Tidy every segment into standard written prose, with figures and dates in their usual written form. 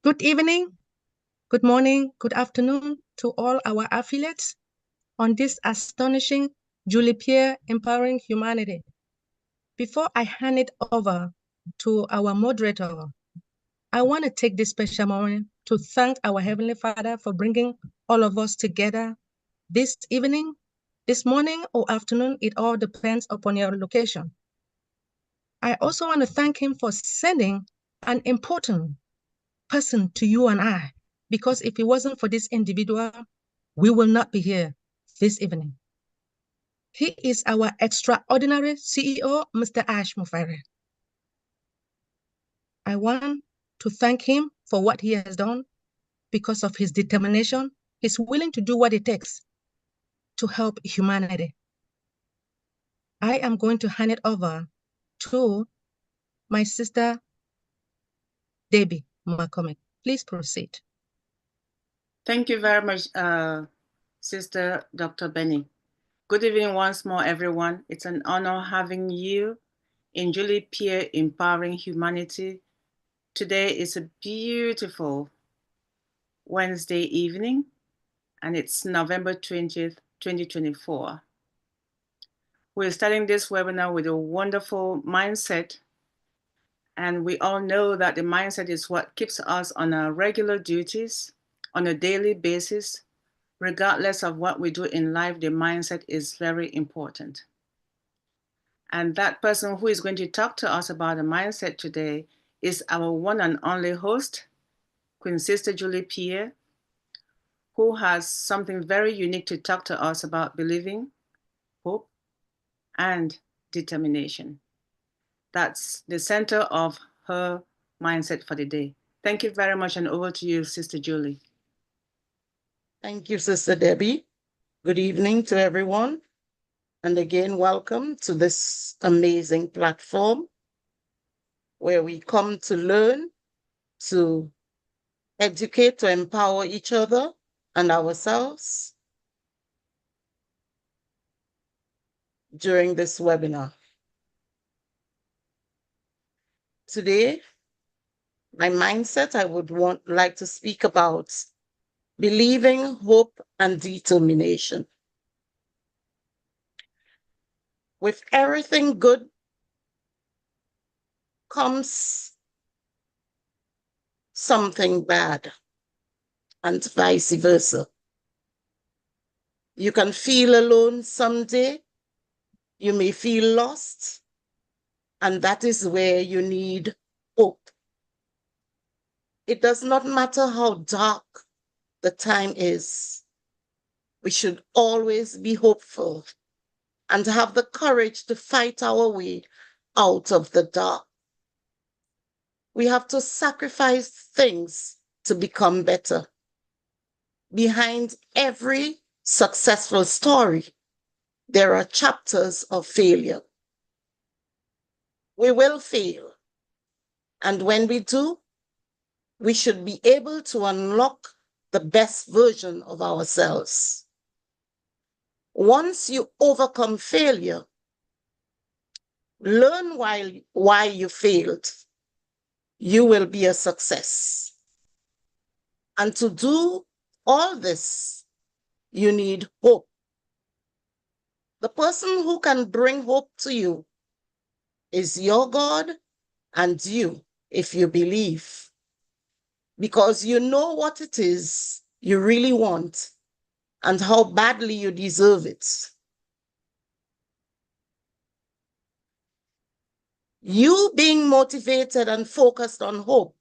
Good evening, good morning, good afternoon to all our affiliates on this astonishing Pierre Empowering Humanity. Before I hand it over to our moderator, I want to take this special moment to thank our Heavenly Father for bringing all of us together this evening, this morning, or afternoon. It all depends upon your location. I also want to thank Him for sending an important person to you and I, because if it wasn't for this individual, we will not be here this evening. He is our extraordinary CEO, Mr. Ash Mufere. I want to thank him for what he has done because of his determination. He's willing to do what it takes to help humanity. I am going to hand it over to my sister, Debbie McCormick. Please proceed. Thank you very much, Sister Dr. Benny. Good evening once more, everyone. It's an honor having you in Pierre Empowering Humanity. Today is a beautiful Wednesday evening, and it's November 20th, 2024. We're starting this webinar with a wonderful mindset, and we all know that the mindset is what keeps us on our regular duties on a daily basis. Regardless of what we do in life, the mindset is very important. And that person who is going to talk to us about the mindset today is our one and only host, Queen Sister Pierre, who has something very unique to talk to us about believing, hope, and determination. That's the center of her mindset for the day. Thank you very much, and over to you, Sister Julie. Thank you, Sister Debbie. Good evening to everyone. And again, welcome to this amazing platform where we come to learn, to educate, to empower each other and ourselves during this webinar. Today, my mindset, I would like to speak about believing, hope, and determination. With everything good comes something bad, and vice versa. You can feel alone someday. You may feel lost, and that is where you need hope. It does not matter how dark the time is. We should always be hopeful and have the courage to fight our way out of the dark. We have to sacrifice things to become better. Behind every successful story, there are chapters of failure. We will fail. And when we do, we should be able to unlock the best version of ourselves. Once you overcome failure, learn why you failed. You will be a success. And to do all this, you need hope. The person who can bring hope to you is your God and you, if you believe. Because you know what it is you really want and how badly you deserve it. You being motivated and focused on hope.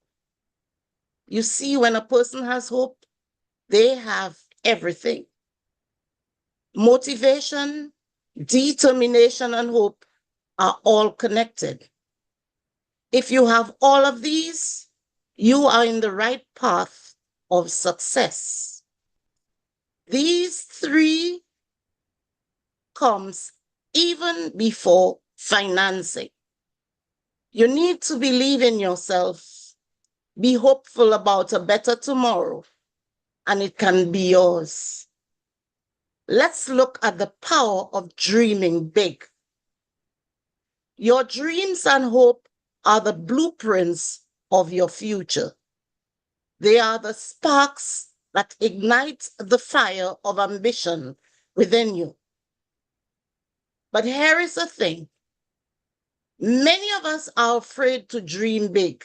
You see, when a person has hope, they have everything. Motivation, determination, and hope are all connected. If you have all of these, you are in the right path of success. These three comes even before financing. You need to believe in yourself, be hopeful about a better tomorrow, and it can be yours. Let's look at the power of dreaming big. Your dreams and hope are the blueprints of your future. They are the sparks that ignite the fire of ambition within you. But here is the thing. Many of us are afraid to dream big.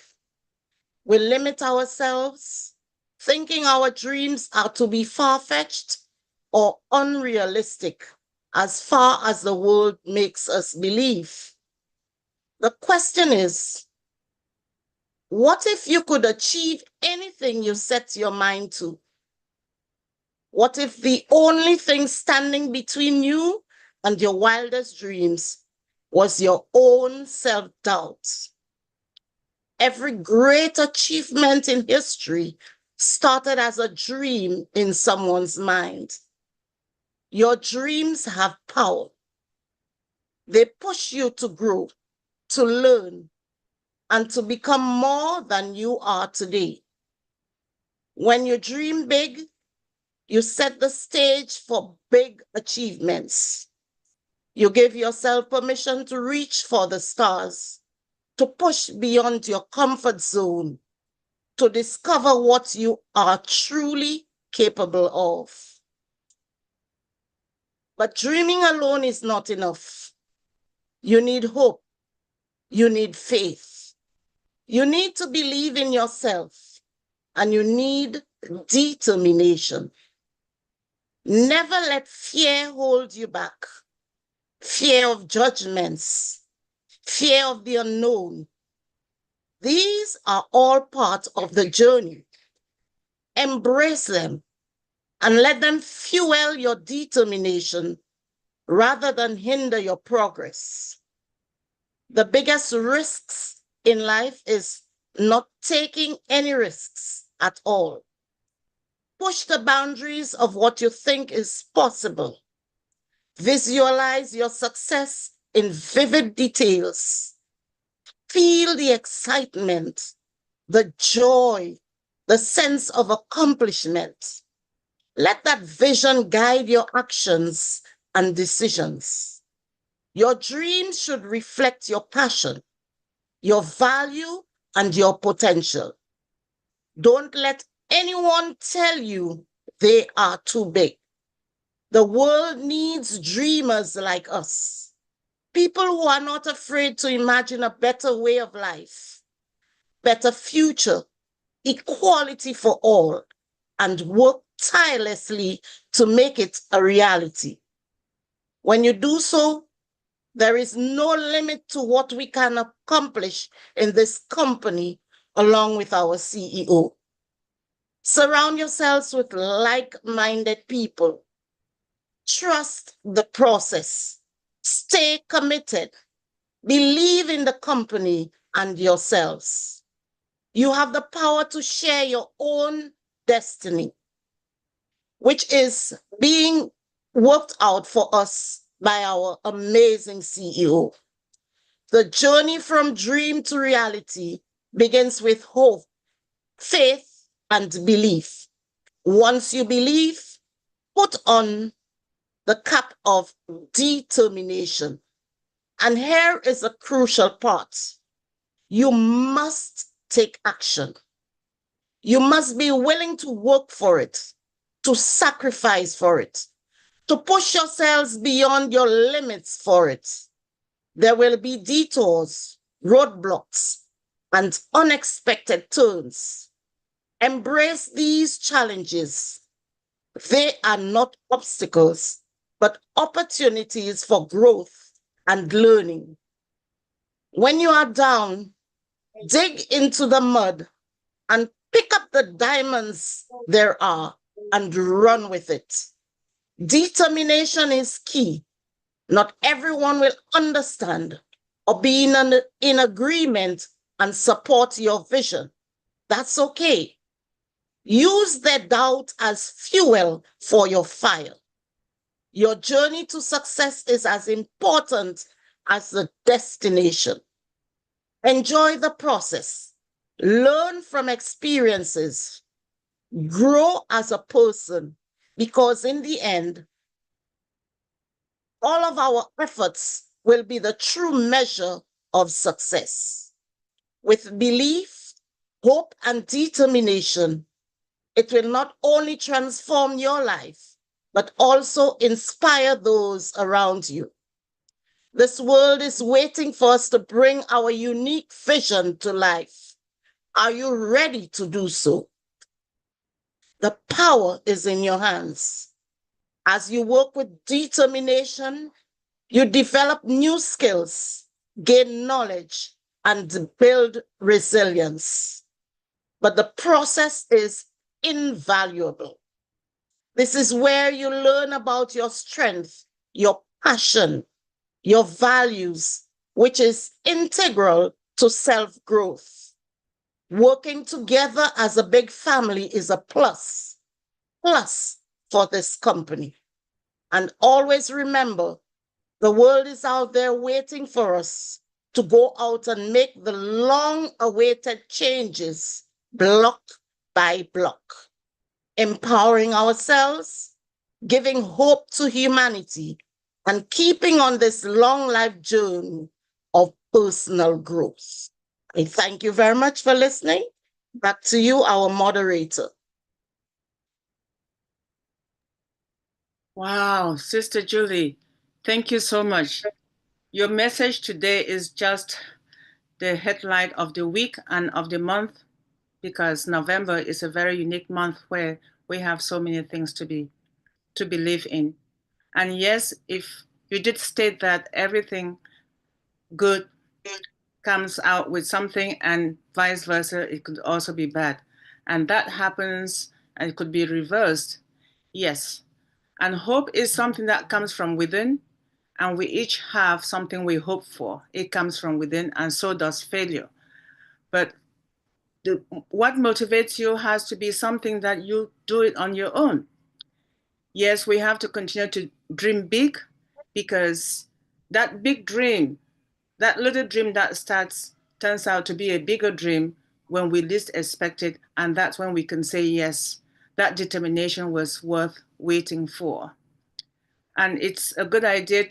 We limit ourselves, thinking our dreams are to be far-fetched or unrealistic as far as the world makes us believe. The question is, what if you could achieve anything you set your mind to? What if the only thing standing between you and your wildest dreams was your own self-doubt? Every great achievement in history started as a dream in someone's mind. Your dreams have power. They push you to grow, to learn, and to become more than you are today. When you dream big, you set the stage for big achievements. You give yourself permission to reach for the stars, to push beyond your comfort zone, to discover what you are truly capable of. But dreaming alone is not enough. You need hope. You need faith. You need to believe in yourself, and you need determination. Never let fear hold you back. Fear of judgments, fear of the unknown. These are all part of the journey. Embrace them and let them fuel your determination rather than hinder your progress. The biggest risks in life is not taking any risks at all. Push the boundaries of what you think is possible. Visualize your success in vivid details. Feel the excitement, the joy, the sense of accomplishment. Let that vision guide your actions and decisions. Your dreams should reflect your passion, your value, and your potential. Don't let anyone tell you they are too big. The world needs dreamers like us. People who are not afraid to imagine a better way of life, better future, equality for all, and work tirelessly to make it a reality. When you do so, there is no limit to what we can accomplish in this company along with our CEO. Surround yourselves with like-minded people. Trust the process. Stay committed. Believe in the company and yourselves. You have the power to share your own destiny, which is being worked out for us by our amazing CEO. The journey from dream to reality begins with hope, faith, and belief. Once you believe, put on the cap of determination. And here is a crucial part. You must take action. You must be willing to work for it, to sacrifice for it, to push yourselves beyond your limits for it. There will be detours, roadblocks, and unexpected turns. Embrace these challenges. They are not obstacles, but opportunities for growth and learning. When you are down, dig into the mud and pick up the diamonds there are and run with it. Determination is key. Not everyone will understand or be in agreement and support your vision. That's okay. Use their doubt as fuel for your fire. Your journey to success is as important as the destination. Enjoy the process. Learn from experiences. Grow as a person, because in the end, all of our efforts will be the true measure of success. With belief, hope and determination, it will not only transform your life, but also inspire those around you. This world is waiting for us to bring our unique vision to life. Are you ready to do so? The power is in your hands. As you work with determination, you develop new skills, gain knowledge, and build resilience. But the process is invaluable. This is where you learn about your strength, your passion, your values, which is integral to self-growth. Working together as a big family is a plus for this company. And always remember, the world is out there waiting for us to go out and make the long-awaited changes block by block, empowering ourselves, giving hope to humanity, and keeping on this long life journey of personal growth. I thank you very much for listening. Back to you, our moderator. Wow, Sister Julie, thank you so much. Your message today is just the headline of the week and of the month, because November is a very unique month where we have so many things to believe in. And yes, if you did state that everything good comes out with something and vice versa, it could also be bad. And that happens and it could be reversed. Yes. And hope is something that comes from within, and we each have something we hope for. It comes from within, and so does failure. But what motivates you has to be something that you do it on your own. Yes, we have to continue to dream big, because that big dream, that little dream that starts, turns out to be a bigger dream when we least expect it. And that's when we can say, yes, that determination was worth waiting for. And it's a good idea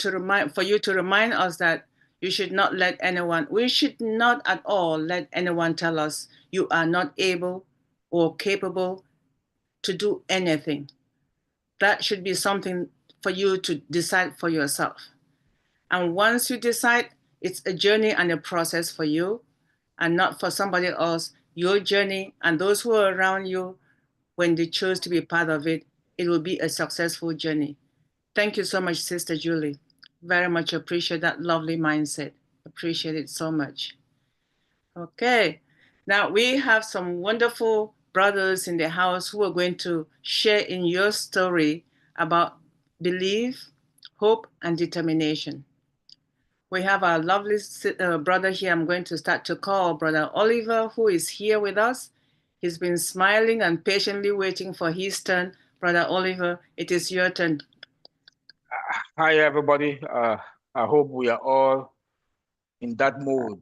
for you to remind us that we should not at all let anyone tell us you are not able or capable to do anything. That should be something for you to decide for yourself. And once you decide, it's a journey and a process for you and not for somebody else. Your journey and those who are around you, when they choose to be part of it, it will be a successful journey. Thank you so much, Sister Julie. Very much appreciate that lovely mindset. Appreciate it so much. Okay, now we have some wonderful brothers in the house who are going to share in your story about belief, hope, and determination. We have our lovely brother here. I'm going to start to call Brother Oliver, who is here with us. He's been smiling and patiently waiting for his turn. Brother Oliver, it is your turn. Hi, everybody. I hope we are all in that mode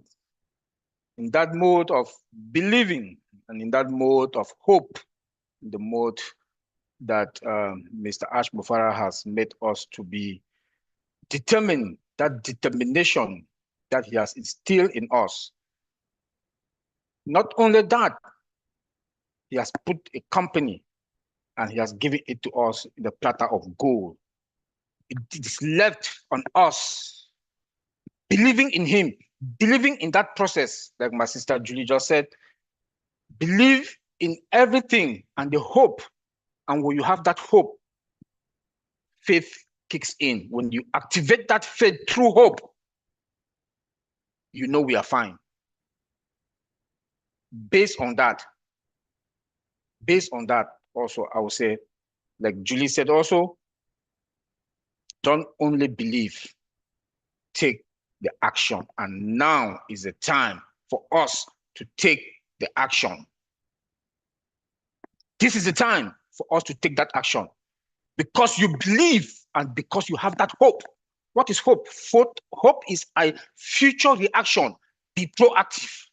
of believing, and in that mode of hope, the mode that Mr. Ash Mufara has made us to be determined, that determination that he has instilled in us. Not only that, he has put a company and he has given it to us in the platter of gold. It is left on us believing in him, believing in that process, like my sister Julie just said. Believe in everything and the hope. And when you have that hope, faith kicks in. When you activate that faith through hope, you know we are fine. Based on that, also, I would say, like Julie said also, don't only believe, take the action. And now is the time for us to take the action. This is the time for us to take that action because you believe and because you have that hope. What is hope? Hope is a future reaction. Be proactive.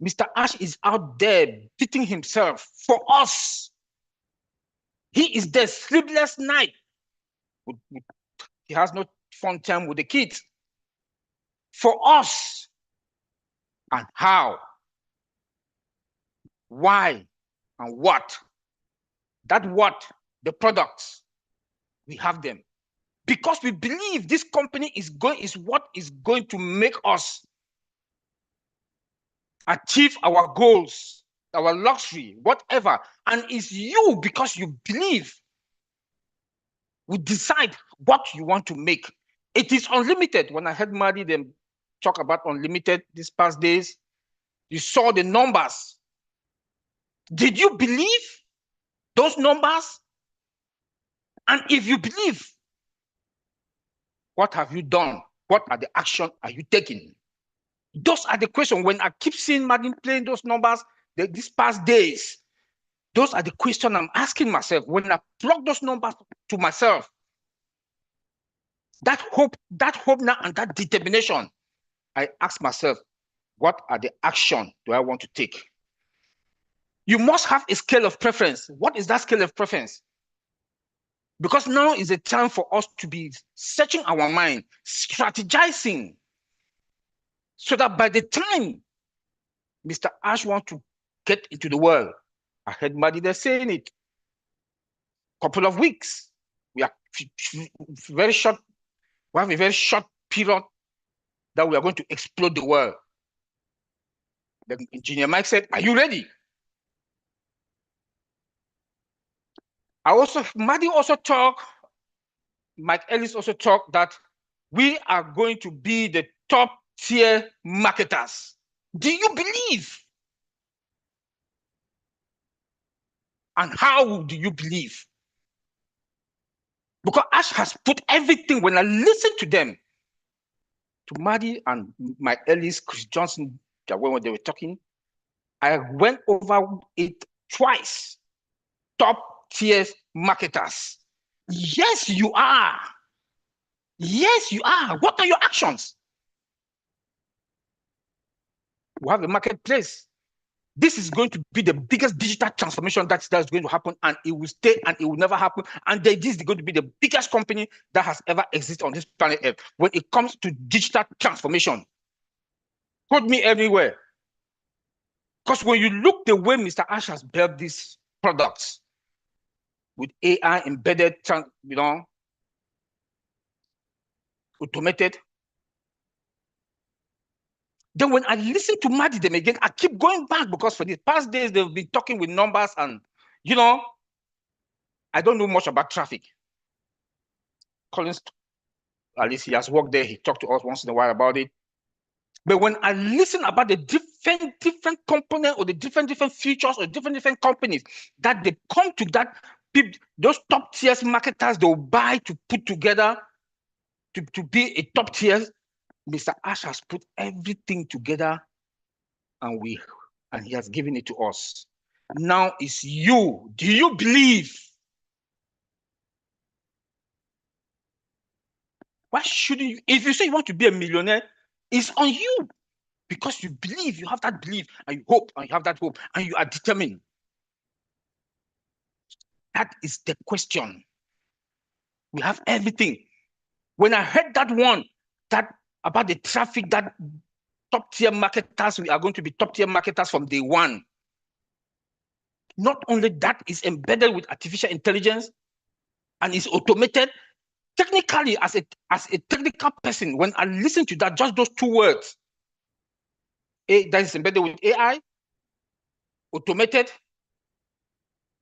Mr. Ash is out there beating himself for us. He is there sleepless night. He has no fun time with the kids. For us. And how? why, and what. That what, the products, we have them. Because we believe this company is what is going to make us achieve our goals, our luxury, whatever. And it's you, because you believe, we decide what you want to make. It is unlimited. When I heard Madi them talk about unlimited these past days, you saw the numbers. Did you believe those numbers? And if you believe, what have you done? What are the action are you taking? Those are the questions. When I keep seeing Martin playing those numbers these past days, those are the questions I'm asking myself. When I plug those numbers to myself, that hope now and that determination, I ask myself, what are the action do I want to take? You must have a scale of preference. What is that scale of preference? Because now is a time for us to be searching our mind, strategizing, so that by the time Mr. Ash wants to get into the world, I heard Madi there saying it, couple of weeks. We are very short, we have a very short period that we are going to explode the world. The engineer Mike said, are you ready? Madi also talked, Mike Ellis also talked that we are going to be the top tier marketers. Do you believe? And how do you believe? Because Ash has put everything. When I listen to them, to Madi and Mike Ellis, Chris Johnson, when they were talking, I went over it twice. Top tier marketers. Yes, you are. Yes, you are. What are your actions? We have a marketplace. This is going to be the biggest digital transformation that's going to happen, and it will stay, and it will never happen. And this is going to be the biggest company that has ever existed on this planet Earth when it comes to digital transformation. Put me everywhere. Because when you look the way Mr. Ash has built these products with AI embedded, automated. Then when I listen to Madi them again, I keep going back, because for the past days, they've been talking with numbers, and, I don't know much about traffic. Collins, at least he has worked there. He talked to us once in a while about it. But when I listen about the different components, or the different features, or different companies that they come to, that those top tier marketers, they'll buy to put together to be a top tier, Mr. Ash has put everything together, and he has given it to us. Now it's you. Do you believe? Why shouldn't you? If you say you want to be a millionaire, it's on you, because you believe, you have that belief, and you hope, and you have that hope, and you are determined. That is the question. We have everything. When I heard that one, that about the traffic, that top tier marketers, we are going to be top tier marketers from day one. Not only that, is embedded with artificial intelligence and is automated. Technically, as a technical person, when I listen to that, just those two words, that is embedded with AI, automated,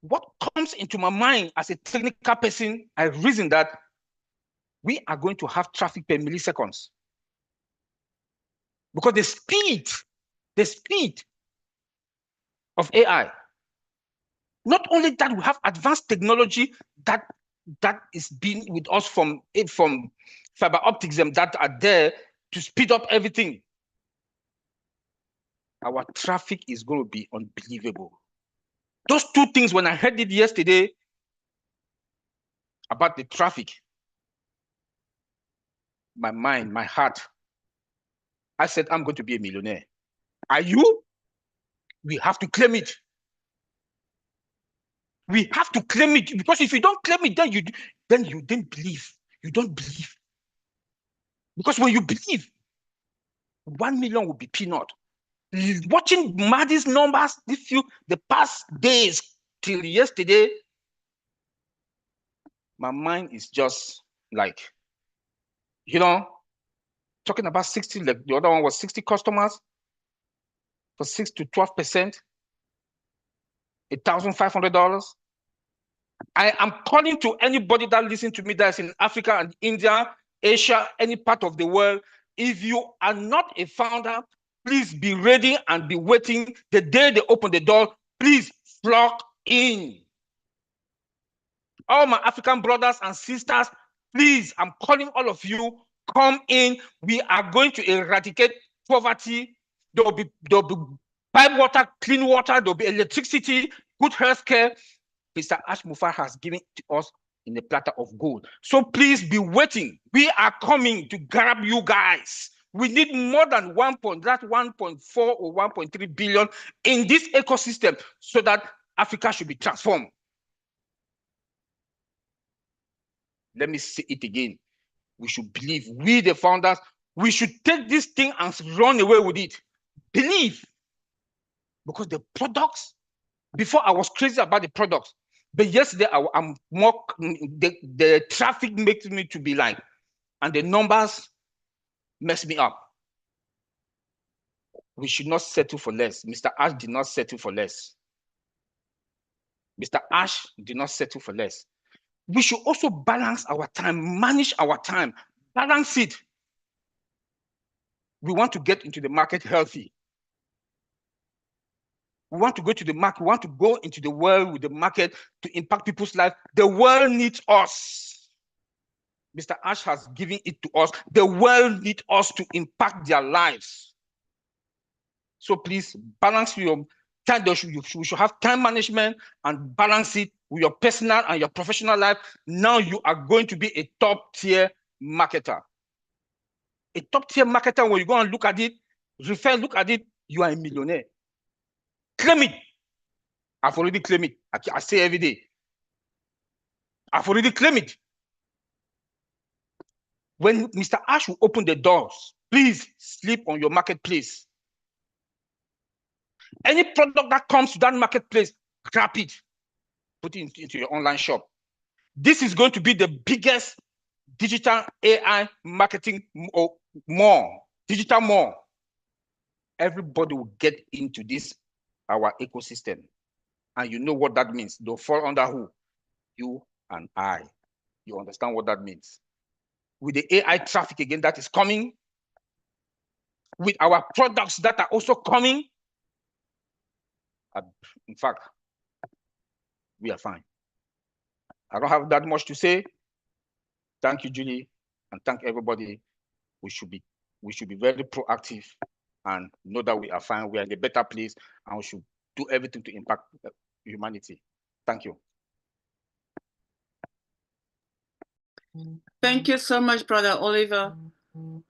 what comes into my mind as a technical person, I reason that we are going to have traffic per milliseconds. Because the speed of AI, not only that, we have advanced technology that is being with us from fiber optics that are there to speed up everything. Our traffic is going to be unbelievable. Those two things, when I heard it yesterday about the traffic, my mind, my heart, I said, I'm going to be a millionaire. Are you? We have to claim it. We have to claim it, because if you don't claim it, then you don't believe. You don't believe. Because when you believe, 1 million will be peanut. Watching Maddie's numbers the past days till yesterday, my mind is just like, talking about 60, like the other one was 60 customers for 6 to 12%, $1,500. I am calling to anybody that listens to me that's in Africa and India, Asia, any part of the world. If you are not a founder, please be ready and be waiting. The day they open the door, please flock in. All my African brothers and sisters, please, I'm calling all of you, come in. We are going to eradicate poverty. There will be pipe water, clean water, there will be electricity, good health care. Mr. Ash Mufar has given to us in a platter of gold. So please be waiting. We are coming to grab you guys. We need more than 1.4 or 1.3 billion in this ecosystem so that Africa should be transformed. Let me say it again. We should believe. We, the founders, we should take this thing and run away with it. Believe. Because the products, before I was crazy about the products, but yesterday I'm more, the traffic makes me to be like, and the numbers mess me up. We should not settle for less. Mr. Ash did not settle for less. Mr. Ash did not settle for less. We should also balance our time, manage our time, balance it. We want to get into the market healthy. We want to go to the market. We want to go into the world with the market to impact people's lives. The world needs us. Mr. Ash has given it to us. The world needs us to impact their lives. So please balance your time. We should have time management and balance it with your personal and your professional life. Now you are going to be a top-tier marketer. A top-tier marketer, when you go and look at it, look at it, you are a millionaire. Claim it. I've already claimed it. I say every day. I've already claimed it. When Mr. Ash will open the doors, please sleep on your marketplace. Any product that comes to that marketplace, grab it, put it into your online shop. This is going to be the biggest digital AI marketing digital mall. Everybody will get into this, our ecosystem. And you know what that means. They'll fall under who? You and I. You understand what that means? With the AI traffic again that is coming, with our products that are also coming, in fact, we are fine. I don't have that much to say. Thank you, Julie, and thank everybody. We should be very proactive and know that we are fine. We are in a better place, and we should do everything to impact humanity. Thank you. Thank you so much, Brother Oliver.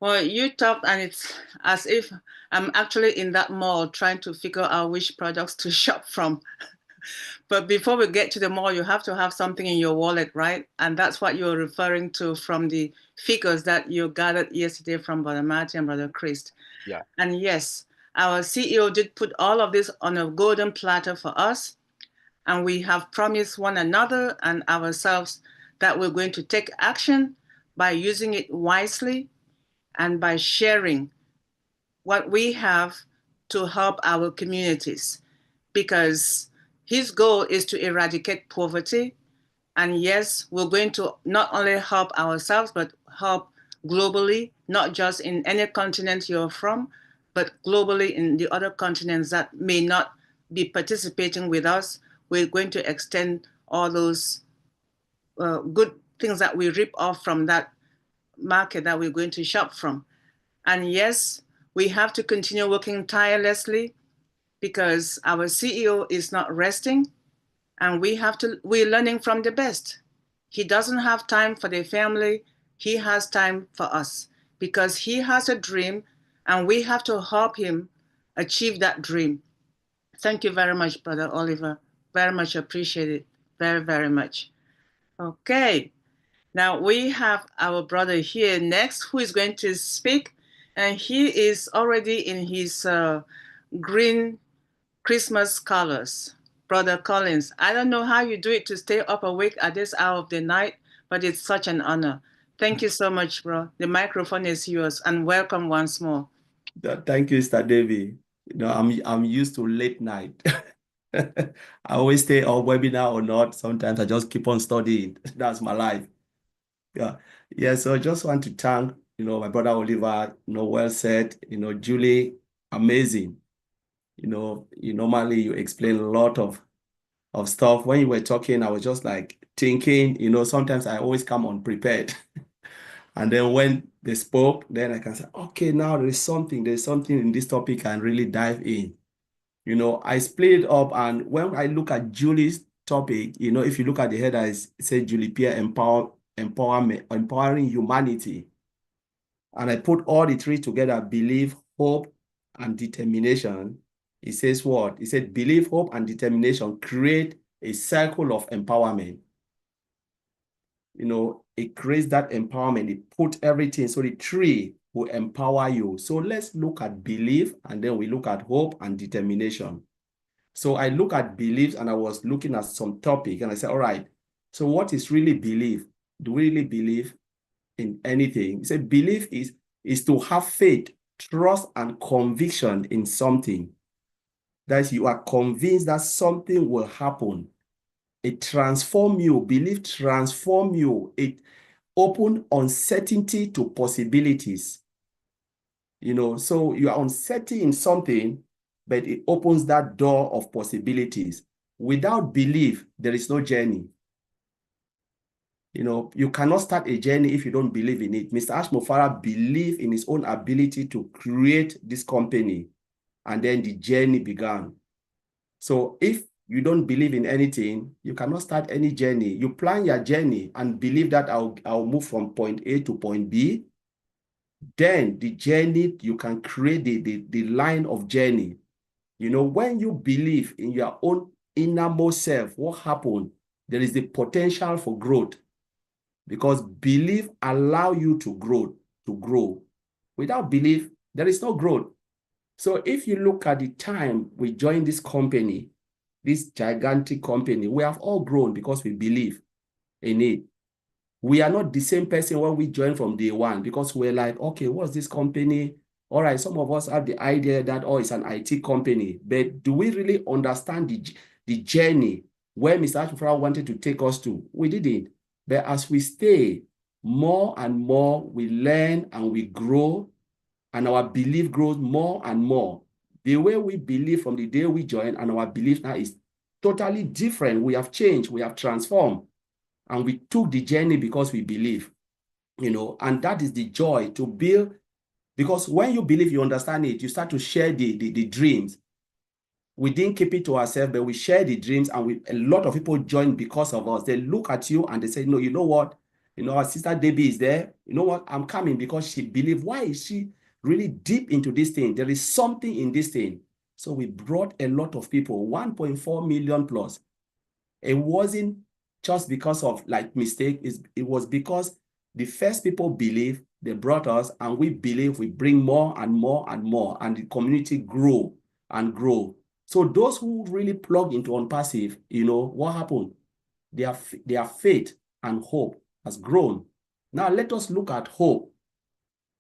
Well, you talked, and it's as if I'm actually in that mall trying to figure out which products to shop from. But before we get to the mall, you have to have something in your wallet, right? And that's what you're referring to from the figures that you gathered yesterday from Brother Martin and Brother Chris. Yeah. And yes, our CEO did put all of this on a golden platter for us. And we have promised one another and ourselves that we're going to take action by using it wisely and by sharing what we have to help our communities. Because his goal is to eradicate poverty. And yes, we're going to not only help ourselves, but help globally, not just in any continent you're from, but globally in the other continents that may not be participating with us. We're going to extend all those good things that we rip off from that market that we're going to shop from. And yes, we have to continue working tirelessly because our CEO is not resting, and we're learning from the best. He doesn't have time for the family. He has time for us because he has a dream, and we have to help him achieve that dream. Thank you very much, Brother Oliver. Very much appreciated. Very, very much. Okay. Now we have our brother here next who is going to speak, and he is already in his green Christmas colors. Brother Collins, I don't know how you do it to stay up awake at this hour of the night, but it's such an honor. Thank you so much, bro. The microphone is yours, and welcome once more. Thank you, Mr. Davy. You know, I'm used to late night. I always stay on webinar or not. Sometimes I just keep on studying. That's my life. Yeah. So I just want to thank, my brother Oliver, well said, Julie, amazing. Normally you explain a lot of stuff. When you were talking, I was just like thinking, sometimes I always come unprepared. And then when they spoke, then I can say, okay, now there's something in this topic and really dive in. I split it up, and when I look at Julie's topic, if you look at the header, it says Julie Pierre empowering humanity. And I put all the three together: belief, hope, and determination. It says what? It said belief, hope, and determination create a cycle of empowerment. It creates that empowerment. It put everything. So the tree will empower you. So let's look at belief, and then we look at hope and determination. So I look at beliefs, and I was looking at some topic, and I said, all right, so what is really belief? Do we really believe in anything? He said belief is to have faith, trust, and conviction in something. That is, you are convinced that something will happen. It transforms you. Belief transforms you. It opens uncertainty to possibilities. So you are uncertain in something, but it opens that door of possibilities. Without belief, there is no journey. You cannot start a journey if you don't believe in it. Mr. Ashmofara believed in his own ability to create this company, and then the journey began. So if you don't believe in anything, you cannot start any journey. You plan your journey and believe that I'll move from point A to point B. Then the journey, you can create the line of journey. When you believe in your own innermost self, what happened? There is the potential for growth, because belief allows you to grow. Without belief, there is no growth. So if you look at the time we joined this company, this gigantic company, we have all grown because we believe in it. We are not the same person when we joined from day one, because we're like, okay, what's this company? All right, some of us have the idea that, oh, it's an IT company, but do we really understand the journey where Mr. Ashmofara wanted to take us to? We didn't. But as we stay, more and more, we learn and we grow, and our belief grows more and more. The way we believe from the day we joined and our belief now is totally different. We have changed, we have transformed, and we took the journey because we believe, and that is the joy to build. Because when you believe, you understand it, you start to share the dreams. We didn't keep it to ourselves, but we share the dreams, and a lot of people join because of us. They look at you and they say, no, you know what? Our sister Debbie is there. You know what? I'm coming because she believes. Why is she really deep into this thing? There is something in this thing. So we brought a lot of people, 1.4 million plus. It wasn't just because of mistake. It was because the first people believe, they brought us, and we believe, we bring more and more and more, and the community grow and grow. So those who really plug into OnPassive, what happened? Their faith and hope has grown. Now let us look at hope.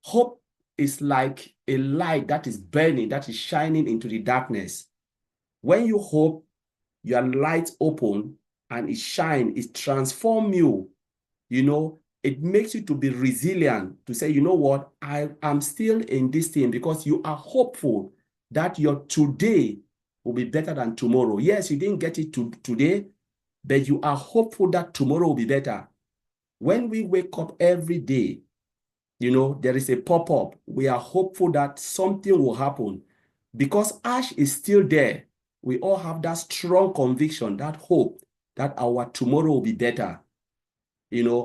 Hope is like a light that is burning, that is shining into the darkness. When you hope, your light open and it shines, it transforms you. It makes you to be resilient, to say, you know what, I am still in this thing, because you are hopeful that your today will be better than tomorrow. Yes, you didn't get it today, but you are hopeful that tomorrow will be better. When we wake up every day, there is a pop-up. We are hopeful that something will happen. Because ash is still there, we all have that strong conviction, that hope, that our tomorrow will be better.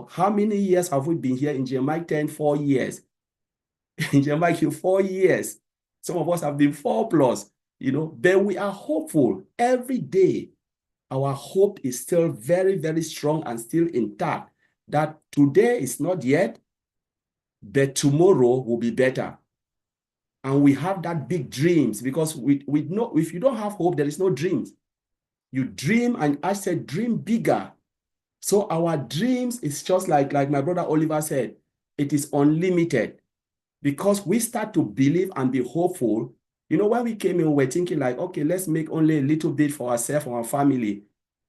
How many years have we been here in Jeremiah 10? 4 years. In Jeremiah 4 years. Some of us have been 4+, but we are hopeful every day. Our hope is still very, very strong and still intact, that today is not yet, but tomorrow will be better. And we have that big dreams because we know if you don't have hope, there is no dreams. You dream, and I said, dream bigger. So our dreams is just like my brother Oliver said, it is unlimited because we start to believe and be hopeful. You know, when we came in, we were thinking like, okay, let's make only a little bit for ourselves and our family.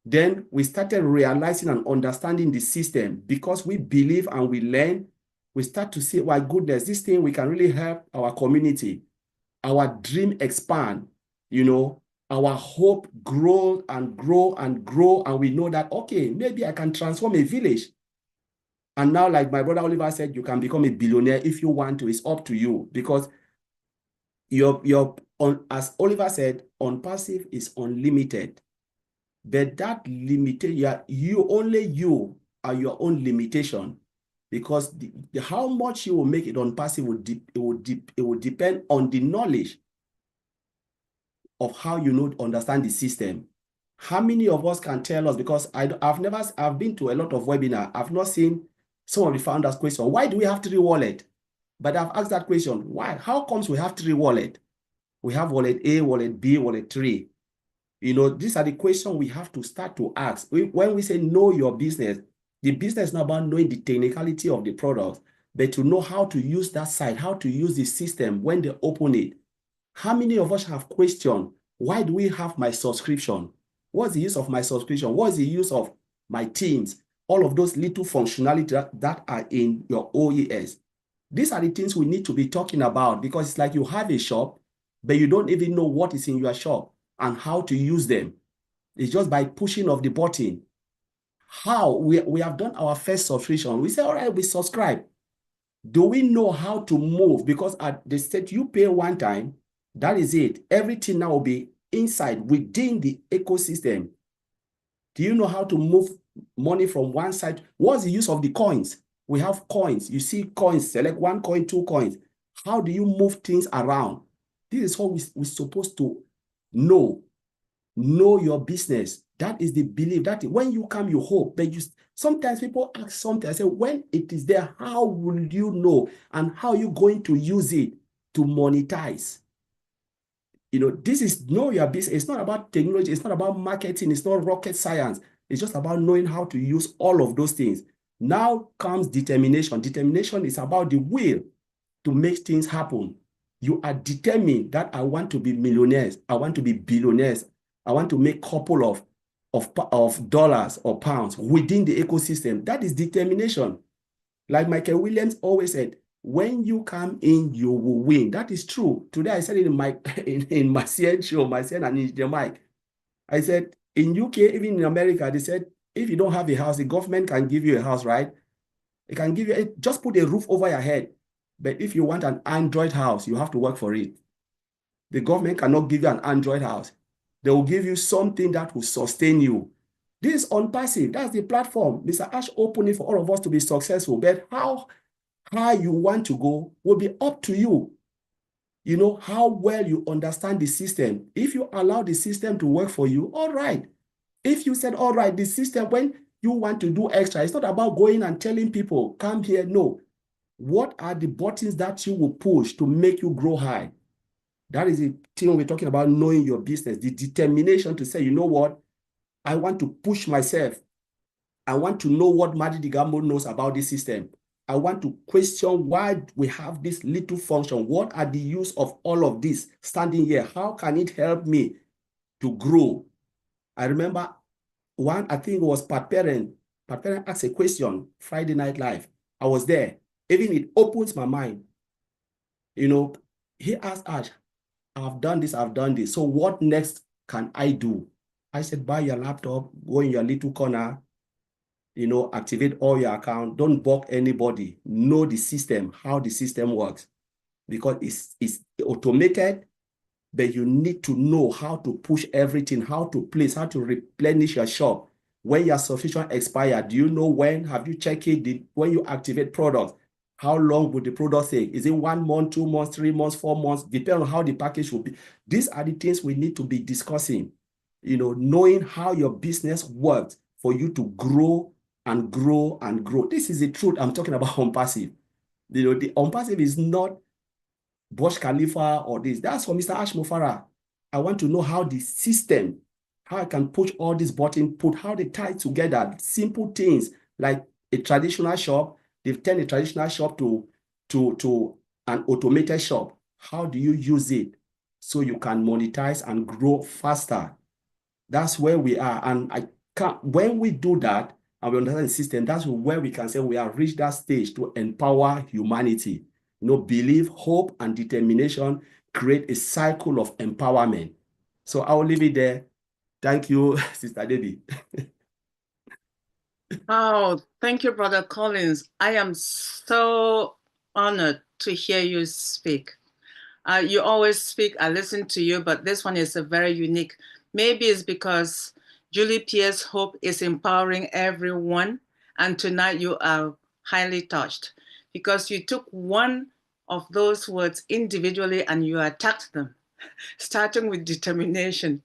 Then we started realizing and understanding the system because we believe and we learn. We start to see, why goodness, this thing, we can really help our community. Our dream expand, you know, our hope grow and grow and grow. And we know that, okay, maybe I can transform a village. And now, like my brother Oliver said, you can become a billionaire if you want to. It's up to you because as Oliver said, on passive is unlimited. But that limitation, you are your own limitation because how much you will make it on passive will depend on the knowledge of how you understand the system. How many of us can tell us, because I've been to a lot of webinars, I've not seen some of the founders question, why do we have 3 wallets? But I've asked that question, why? How comes we have 3 wallets? We have wallet A, wallet B, wallet 3. You know, these are the questions we have to start to ask. When we say know your business, the business is not about knowing the technicality of the product, but to know how to use that site, how to use the system when they open it. How many of us have questioned, why do we have my subscription? What's the use of my subscription? What's the use of my teams? All of those little functionality that are in your OES. These are the things we need to be talking about because it's like you have a shop, but you don't even know what is in your shop and how to use them. It's just by pushing of the button. How? We have done our first subscription. We say, all right, we subscribe. Do we know how to move? Because at the state you pay one time, that is it. Everything now will be inside, within the ecosystem. Do you know how to move money from one side? What's the use of the coins? We have coins. You see coins, select 1 coin, 2 coins. How do you move things around? This is how we're supposed to know. Know your business. That is the belief. That when you come, you hope. But sometimes people ask something. I say, when it is there, how will you know? And how are you going to use it to monetize? You know, this is know your business. It's not about technology. It's not about marketing. It's not rocket science. It's just about knowing how to use all of those things. Now comes determination. Determination is about the will to make things happen. You are determined that I want to be millionaires. I want to be billionaires. I want to make a couple of dollars or pounds within the ecosystem. That is determination. Like Michael Williams always said, when you come in, you will win. That is true. Today I said it in my CN show, my CN and in the mic. I said, in UK, even in America, they said, if you don't have a house, the government can give you a house, right? It can give you, just put a roof over your head. But if you want an Android house, you have to work for it. The government cannot give you an Android house. They will give you something that will sustain you. This is on passive. That's the platform. Mr. Ash opened it for all of us to be successful. But how high you want to go will be up to you. You know, how well you understand the system. If you allow the system to work for you, all right. If you said, all right, the system, when you want to do extra, it's not about going and telling people, come here. No. What are the buttons that you will push to make you grow high? That is the thing we're talking about, knowing your business, the determination to say, you know what, I want to push myself. I want to know what Madi Digambo knows about this system. I want to question why we have this little function. What are the use of all of this standing here? How can it help me to grow? I remember one, I think it was Pat Parent. Pat Parent asked a question, Friday Night Live. I was there. Even it opens my mind. You know, he asked Ash, I've done this. So what next can I do? I said, buy your laptop, go in your little corner, you know, activate all your account. Don't bug anybody. Know the system, how the system works. Because it's automated, but you need to know how to push everything, how to place, how to replenish your shop. When your subscription expires, do you know when? Have you checked it? When you activate products, how long would the product take? Is it 1 month, 2 months, 3 months, 4 months? Depending on how the package will be. These are the things we need to be discussing. You know, knowing how your business works for you to grow and grow and grow. This is the truth I'm talking about on passive. You know, the on passive is not Burj Khalifa or this. That's for Mr. Ashmofara. I want to know how the system, how I can push all these buttons, put how they tie together. Simple things like a traditional shop. They've turned a traditional shop to an automated shop. How do you use it so you can monetize and grow faster? That's where we are. And I can't, when we do that and we understand the system, that's where we can say we have reached that stage to empower humanity. You know, belief, hope, and determination create a cycle of empowerment. So I'll leave it there. Thank you, Sister Debbie. Oh, thank you, Brother Collins. I am so honored to hear you speak. You always speak, I listen to you, but this one is a very unique. Maybe it's because Julie Pierre's hope is empowering everyone, and tonight you are highly touched because you took one of those words individually and you attacked them, starting with determination.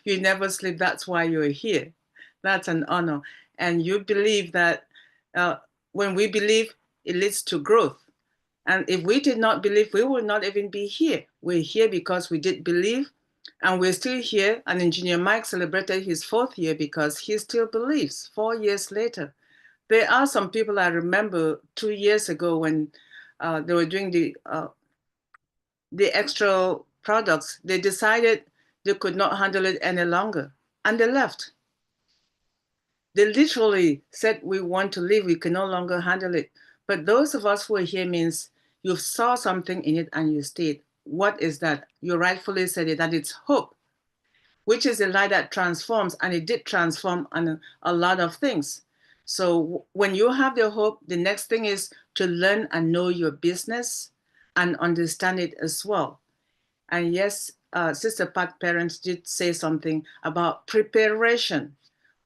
You never sleep, that's why you're here. That's an honor. And you believe that when we believe, it leads to growth. And if we did not believe, we would not even be here. We're here because we did believe, and we're still here. And Engineer Mike celebrated his 4th year because he still believes 4 years later. There are some people I remember 2 years ago when they were doing the extra products. They decided they could not handle it any longer, and they left. They literally said, we want to leave, we can no longer handle it. But those of us who are here means you saw something in it and you stayed. What is that? You rightfully said it, that it's hope, which is a light that transforms, and it did transform on a lot of things. So when you have the hope, the next thing is to learn and know your business and understand it as well. And yes, Sister Pat Parents did say something about preparation.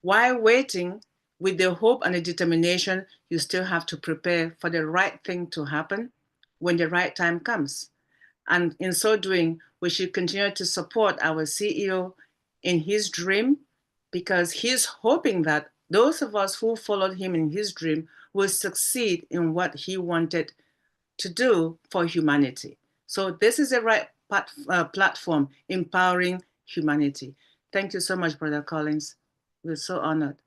While waiting, with the hope and the determination, you still have to prepare for the right thing to happen when the right time comes. And in so doing, we should continue to support our CEO in his dream, because he's hoping that those of us who followed him in his dream will succeed in what he wanted to do for humanity. So this is the right platform, empowering humanity. Thank you so much, Brother Collins. We're so honored.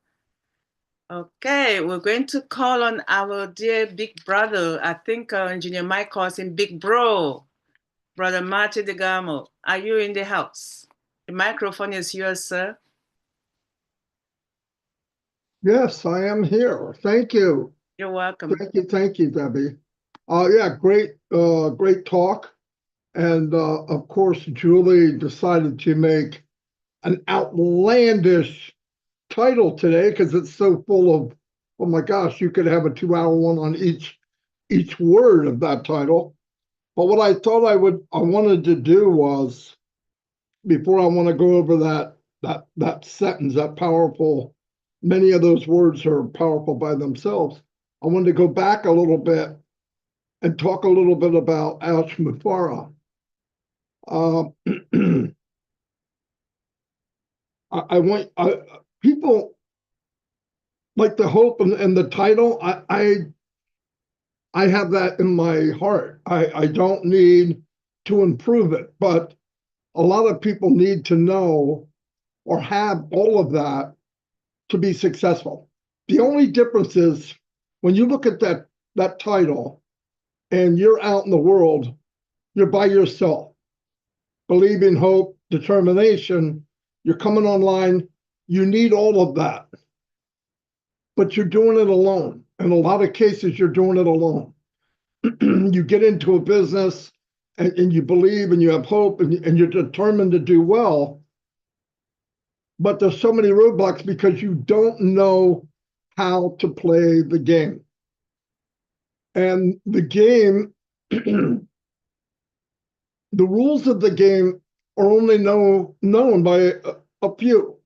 Okay, we're going to call on our dear big brother. I think Engineer Mike calls him Big Bro. Brother Marty DeGamo, are you in the house? The microphone is yours, sir. Yes, I am here. Thank you. You're welcome. Thank you, Debbie. Yeah, great talk. And of course, Julie decided to make an outlandish title today because it's so full of, oh my gosh, you could have a 2-hour one on each word of that title. But what I thought I wanted to do was, before I want to go over that sentence, that powerful, many of those words are powerful by themselves. I wanted to go back a little bit and talk a little bit about Ashmofara. I want people like the hope and the title. I have that in my heart. I don't need to improve it, but a lot of people need to know or have all of that to be successful. The only difference is when you look at that title and you're out in the world, you're by yourself. Believe in hope, determination, you're coming online, you need all of that. But you're doing it alone. In a lot of cases, you're doing it alone. You get into a business and you believe and you have hope and you're determined to do well. But there's so many roadblocks because you don't know how to play the game. And the game, the rules of the game are only known by a few.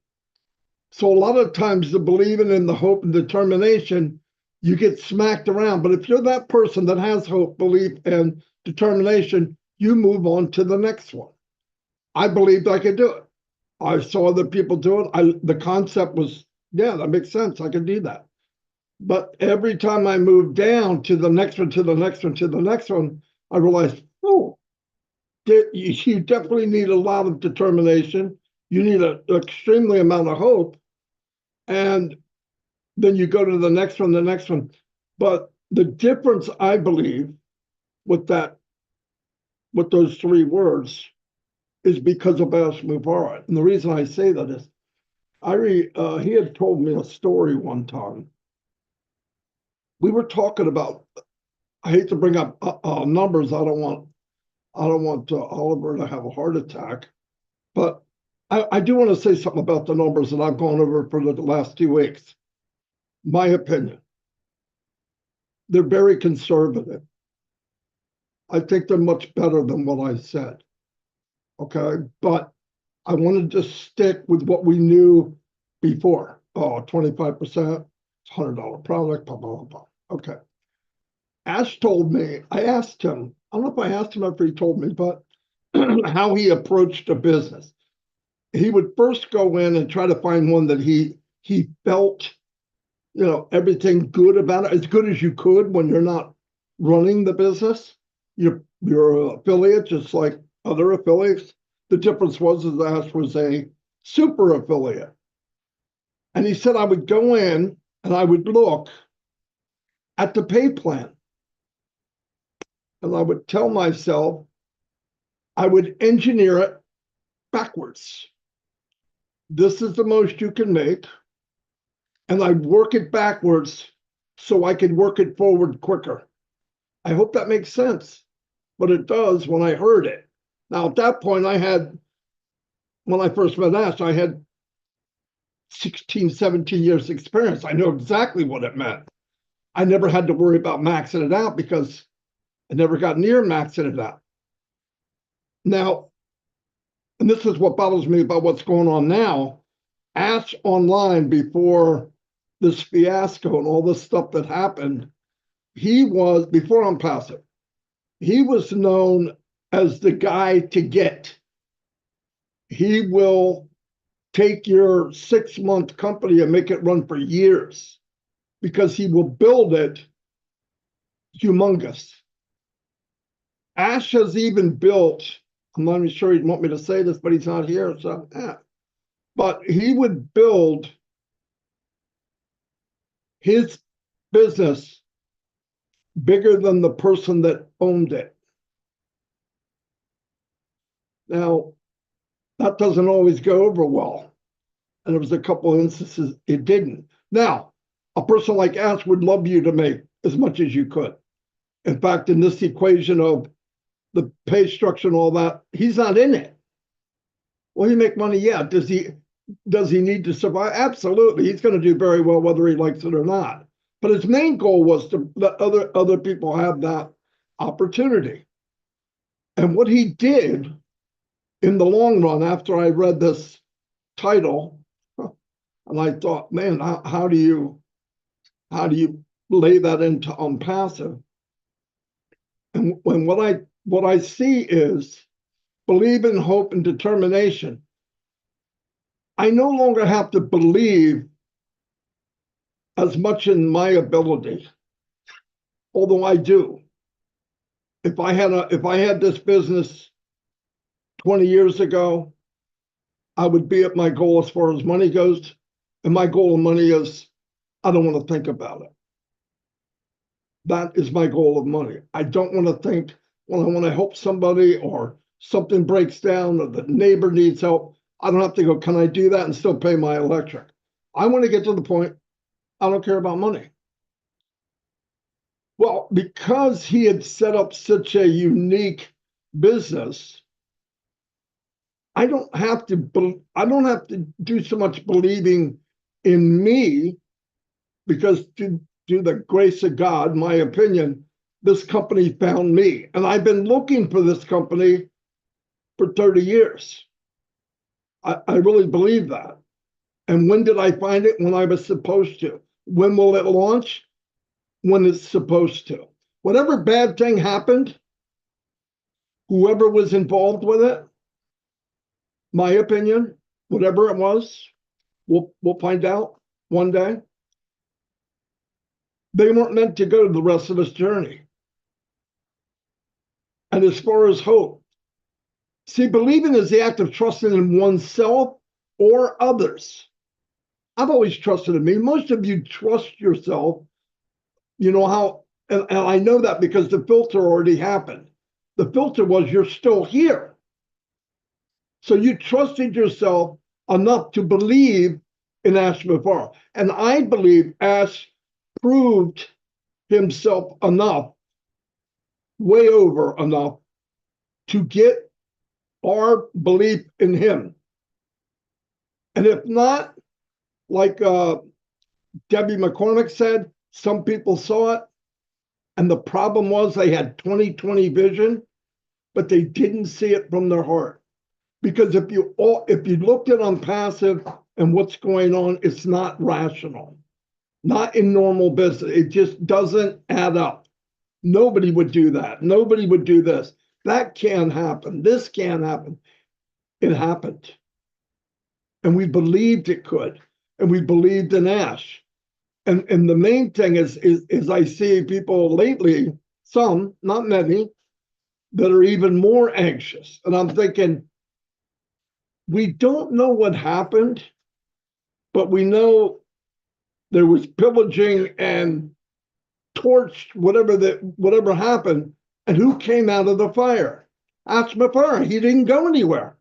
So a lot of times the believing in the hope and determination, you get smacked around. But if you're that person that has hope, belief, and determination, you move on to the next one. I believed I could do it. I saw other people do it. The concept was, yeah, that makes sense. I can do that. But every time I moved down to the next one, to the next one, to the next one, I realized, oh, you definitely need a lot of determination. You need an extremely amount of hope. And then you go to the next one, the next one. But the difference, I believe, with those three words is because of Ash Mubarak. And the reason I say that is he had told me a story one time. We were talking about, I hate to bring up numbers. I don't want Oliver to have a heart attack, but I do want to say something about the numbers that I've gone over for the last 2 weeks. My opinion, they're very conservative. I think they're much better than what I said. Okay, but I wanted to stick with what we knew before. Oh, 25%, $100 product, blah, blah, blah. Okay. Ash told me, I asked him, I don't know if I asked him after he told me, but how he approached a business. He would first go in and try to find one that he felt, everything good about it, as good as you could when you're not running the business. You're an affiliate, just like other affiliates. The difference was Ash was a super affiliate. And he said I would go in and I would look at the pay plan. And I would tell myself, I would engineer it backwards. This is the most you can make. And I'd work it backwards so I could work it forward quicker. I hope that makes sense, but it does when I heard it. Now, at that point, when I first met Ash, I had 16, 17 years experience. I know exactly what it meant. I never had to worry about maxing it out because I never got near maxing it out. Now, and this is what bothers me about what's going on now. Ash online, before this fiasco and all this stuff that happened, before I'm passive, he was known as the guy to get. He will take your 6-month company and make it run for years because he will build it humongous. Ash has even built, I'm not even sure he'd want me to say this, but he's not here. So, but he would build his business bigger than the person that owned it. Now, that doesn't always go over well. And there was a couple of instances it didn't. Now, a person like Ash would love you to make as much as you could. In fact, in this equation of the pay structure and all that, he's not in it. Will he make money? Yeah. Does he need to survive? Absolutely. He's going to do very well whether he likes it or not. But his main goal was to let other people have that opportunity. And what he did in the long run, after I read this title, and I thought, man, how do you lay that into passive? And when what I see is believe in hope and determination. I no longer have to believe as much in my ability, although I do. If I had this business 20 years ago, I would be at my goal as far as money goes. And my goal of money is I don't want to think about it. That is my goal of money. I don't want to think when I want to help somebody or something breaks down or the neighbor needs help. I don't have to go, can I do that and still pay my electric? I want to get to the point, I don't care about money. Well, because he had set up such a unique business, I don't have to do so much believing in me, because through the grace of God, my opinion, this company found me. And I've been looking for this company for 30 years. I really believe that. And when did I find it? When I was supposed to. When will it launch? When it's supposed to. Whatever bad thing happened, whoever was involved with it, my opinion, whatever it was, we'll find out one day. They weren't meant to go the rest of this journey. And as far as hope, See, believing is the act of trusting in oneself or others. I've always trusted in me. Most of you trust yourself. You know how, and I know that because the filter already happened. The filter was you're still here. So you trusted yourself enough to believe in Ash Mafar. And I believe Ash proved himself enough, way over enough, to get our belief in him. And if not, like Debbie McCormick said, some people saw it, and the problem was they had 20/20 vision, but they didn't see it from their heart. Because if you looked at on passive and what's going on, it's not rational, not in normal business. It just doesn't add up. Nobody would do that. Nobody would do this. That can't happen. This can't happen. It happened. And we believed it could. And we believed in Ash. And the main thing is I see people lately, some, not many, that are even more anxious. And I'm thinking, we don't know what happened, but we know there was pillaging and torched whatever happened. And who came out of the fire? Ash Mafar. He didn't go anywhere.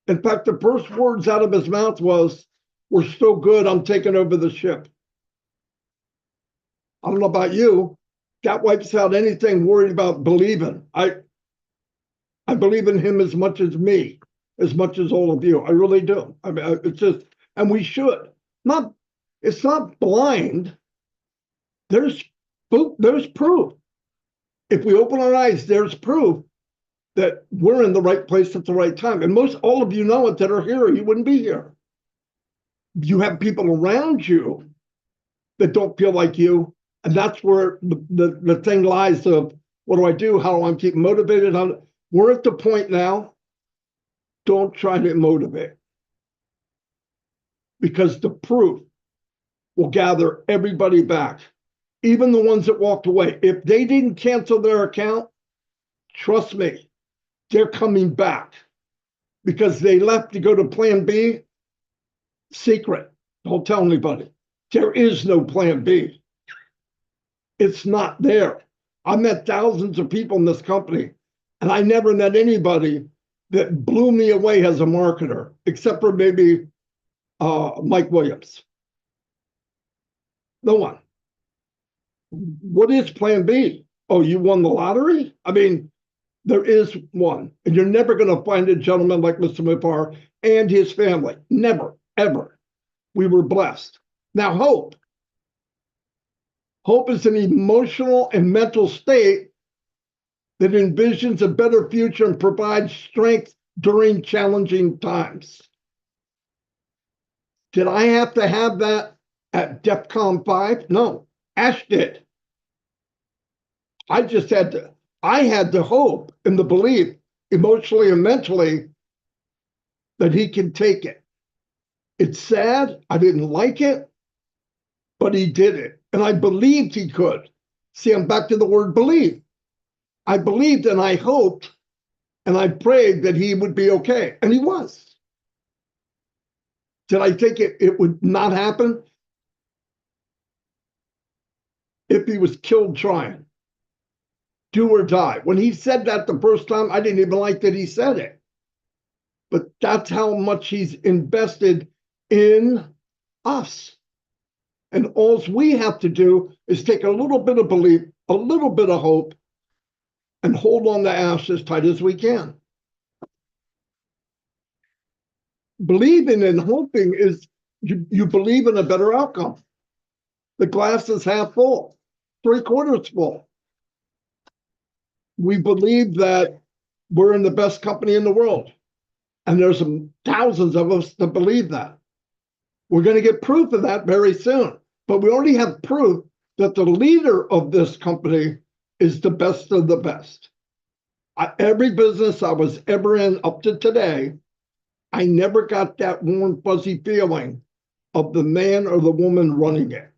In fact, the first words out of his mouth was, "We're still good. I'm taking over the ship." I don't know about you. That wipes out anything worried about believing. I believe in him as much as me, as much as all of you. I really do. I mean, it's just, and we should. It's not blind. There's proof. If we open our eyes, there's proof that we're in the right place at the right time. And all of you know it that are here. You wouldn't be here. You have people around you that don't feel like you. And that's where the thing lies of, what do I do? How do I keep motivated? We're at the point now, don't try to motivate. Because the proof will gather everybody back. Even the ones that walked away. If they didn't cancel their account, trust me, they're coming back. Because they left to go to plan B, secret. Don't tell anybody. There is no plan B. It's not there. I met thousands of people in this company, and I never met anybody that blew me away as a marketer, except for maybe Mike Williams. No one. What is plan B? Oh, you won the lottery? I mean, there is one. And you're never going to find a gentleman like Mr. Mafar and his family. Never, ever. We were blessed. Now, hope. Hope is an emotional and mental state that envisions a better future and provides strength during challenging times. Did I have to have that at DEFCON 5? No, Ash did. I had the hope and the belief, emotionally and mentally, that he can take it. It's sad. I didn't like it, but he did it. And I believed he could. See, I'm back to the word believe. I believed and I hoped and I prayed that he would be okay. And he was. Did I think it would not happen? If he was killed trying. Do or die. When he said that the first time, I didn't even like that he said it. But that's how much he's invested in us. And all we have to do is take a little bit of belief, a little bit of hope, and hold on to Ash as tight as we can. Believing and hoping is you believe in a better outcome. The glass is half full, 3/4 full. We believe that we're in the best company in the world. And there's thousands of us that believe that. We're going to get proof of that very soon. But we already have proof that the leader of this company is the best of the best. Every business I was ever in up to today, I never got that warm, fuzzy feeling of the man or the woman running it.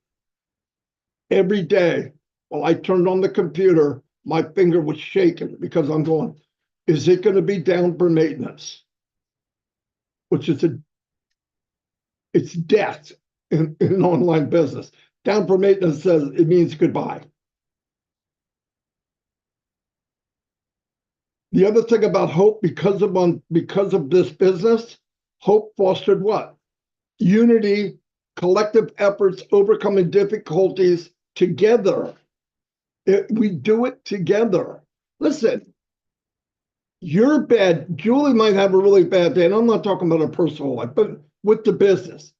Every day, while I turned on the computer, my finger was shaking because I'm going, Is it going to be down for maintenance? Which is it's death in online business. Down for maintenance says it means goodbye. The other thing about hope, because of this business, hope fostered what? Unity, collective efforts, overcoming difficulties together. We do it together. Listen, you're bad. Julie might have a really bad day, and I'm not talking about her personal life, but with the business.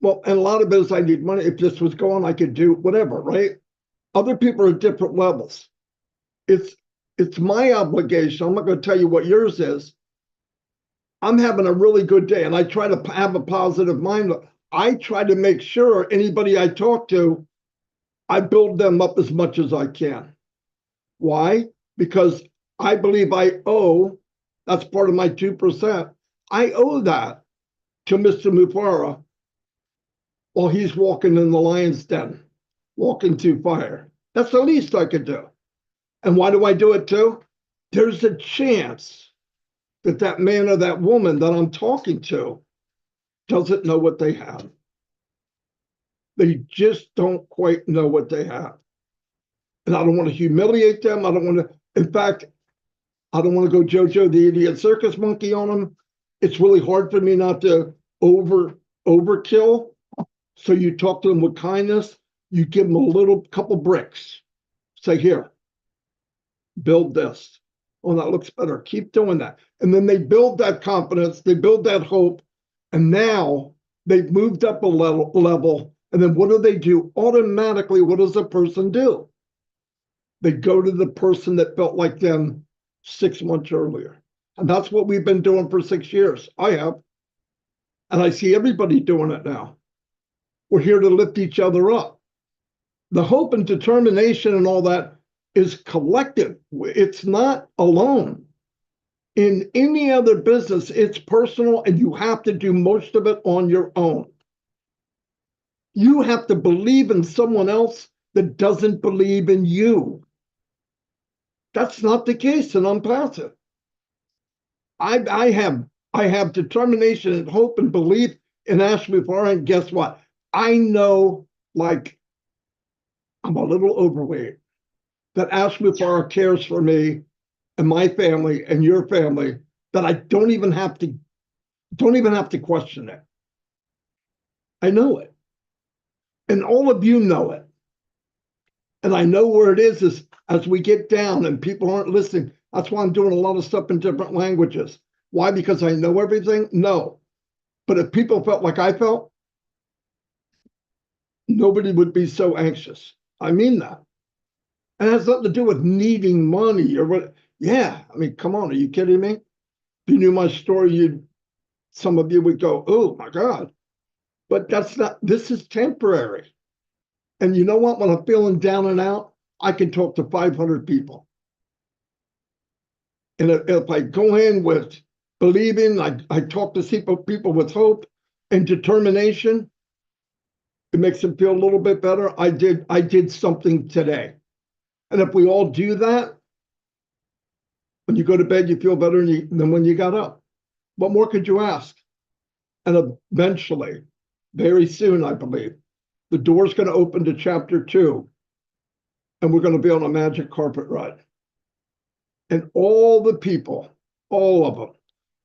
Well, and a lot of business, I need money. If this was going, I could do whatever, right? Other people are at different levels. It's my obligation. I'm not going to tell you what yours is. I'm having a really good day, and I try to have a positive mind. I try to make sure anybody I talk to, I build them up as much as I can. Why? Because I believe I owe, that's part of my 2%. I owe that to Mr. Mufara while he's walking in the lion's den, walking through fire. That's the least I could do. And why do I do it too? There's a chance that that man or that woman that I'm talking to doesn't know what they have. They just don't quite know what they have. And I don't want to humiliate them. I don't want to, in fact, I don't want to go Jojo the idiot circus monkey on them. It's really hard for me not to overkill. So you talk to them with kindness. You give them a little couple bricks. Say, here, build this. Oh, that looks better. Keep doing that. And then they build that confidence. They build that hope. And now they've moved up a level. And then what do? Automatically, what does a person do? They go to the person that felt like them 6 months earlier. And that's what we've been doing for 6 years. I have. And I see everybody doing it now. We're here to lift each other up. The hope and determination and all that is collective. It's not alone. In any other business, it's personal, and you have to do most of it on your own. You have to believe in someone else that doesn't believe in you. That's not the case, and I'm passive. I have determination and hope and belief in Ashley Farr, and guess what? I know, like, I'm a little overweight, that Ashley Farr cares for me and my family and your family, that I don't even have to question it. I know it. And all of you know it. And I know where it is as we get down and people aren't listening. That's why I'm doing a lot of stuff in different languages. Why? Because I know everything? No. But if people felt like I felt, nobody would be so anxious. I mean that. And it has nothing to do with needing money or what. Yeah, I mean, come on, are you kidding me? If you knew my story, some of you would go, oh my God. But this is temporary. And you know what? When I'm feeling down and out, I can talk to 500 people. And if I go in with believing, I talk to people with hope and determination, it makes them feel a little bit better. I did something today. And if we all do that, when you go to bed, you feel better than when you got up. What more could you ask? And eventually, very soon, I believe, the door's going to open to chapter 2, and we're going to be on a magic carpet ride. And all the people, all of them,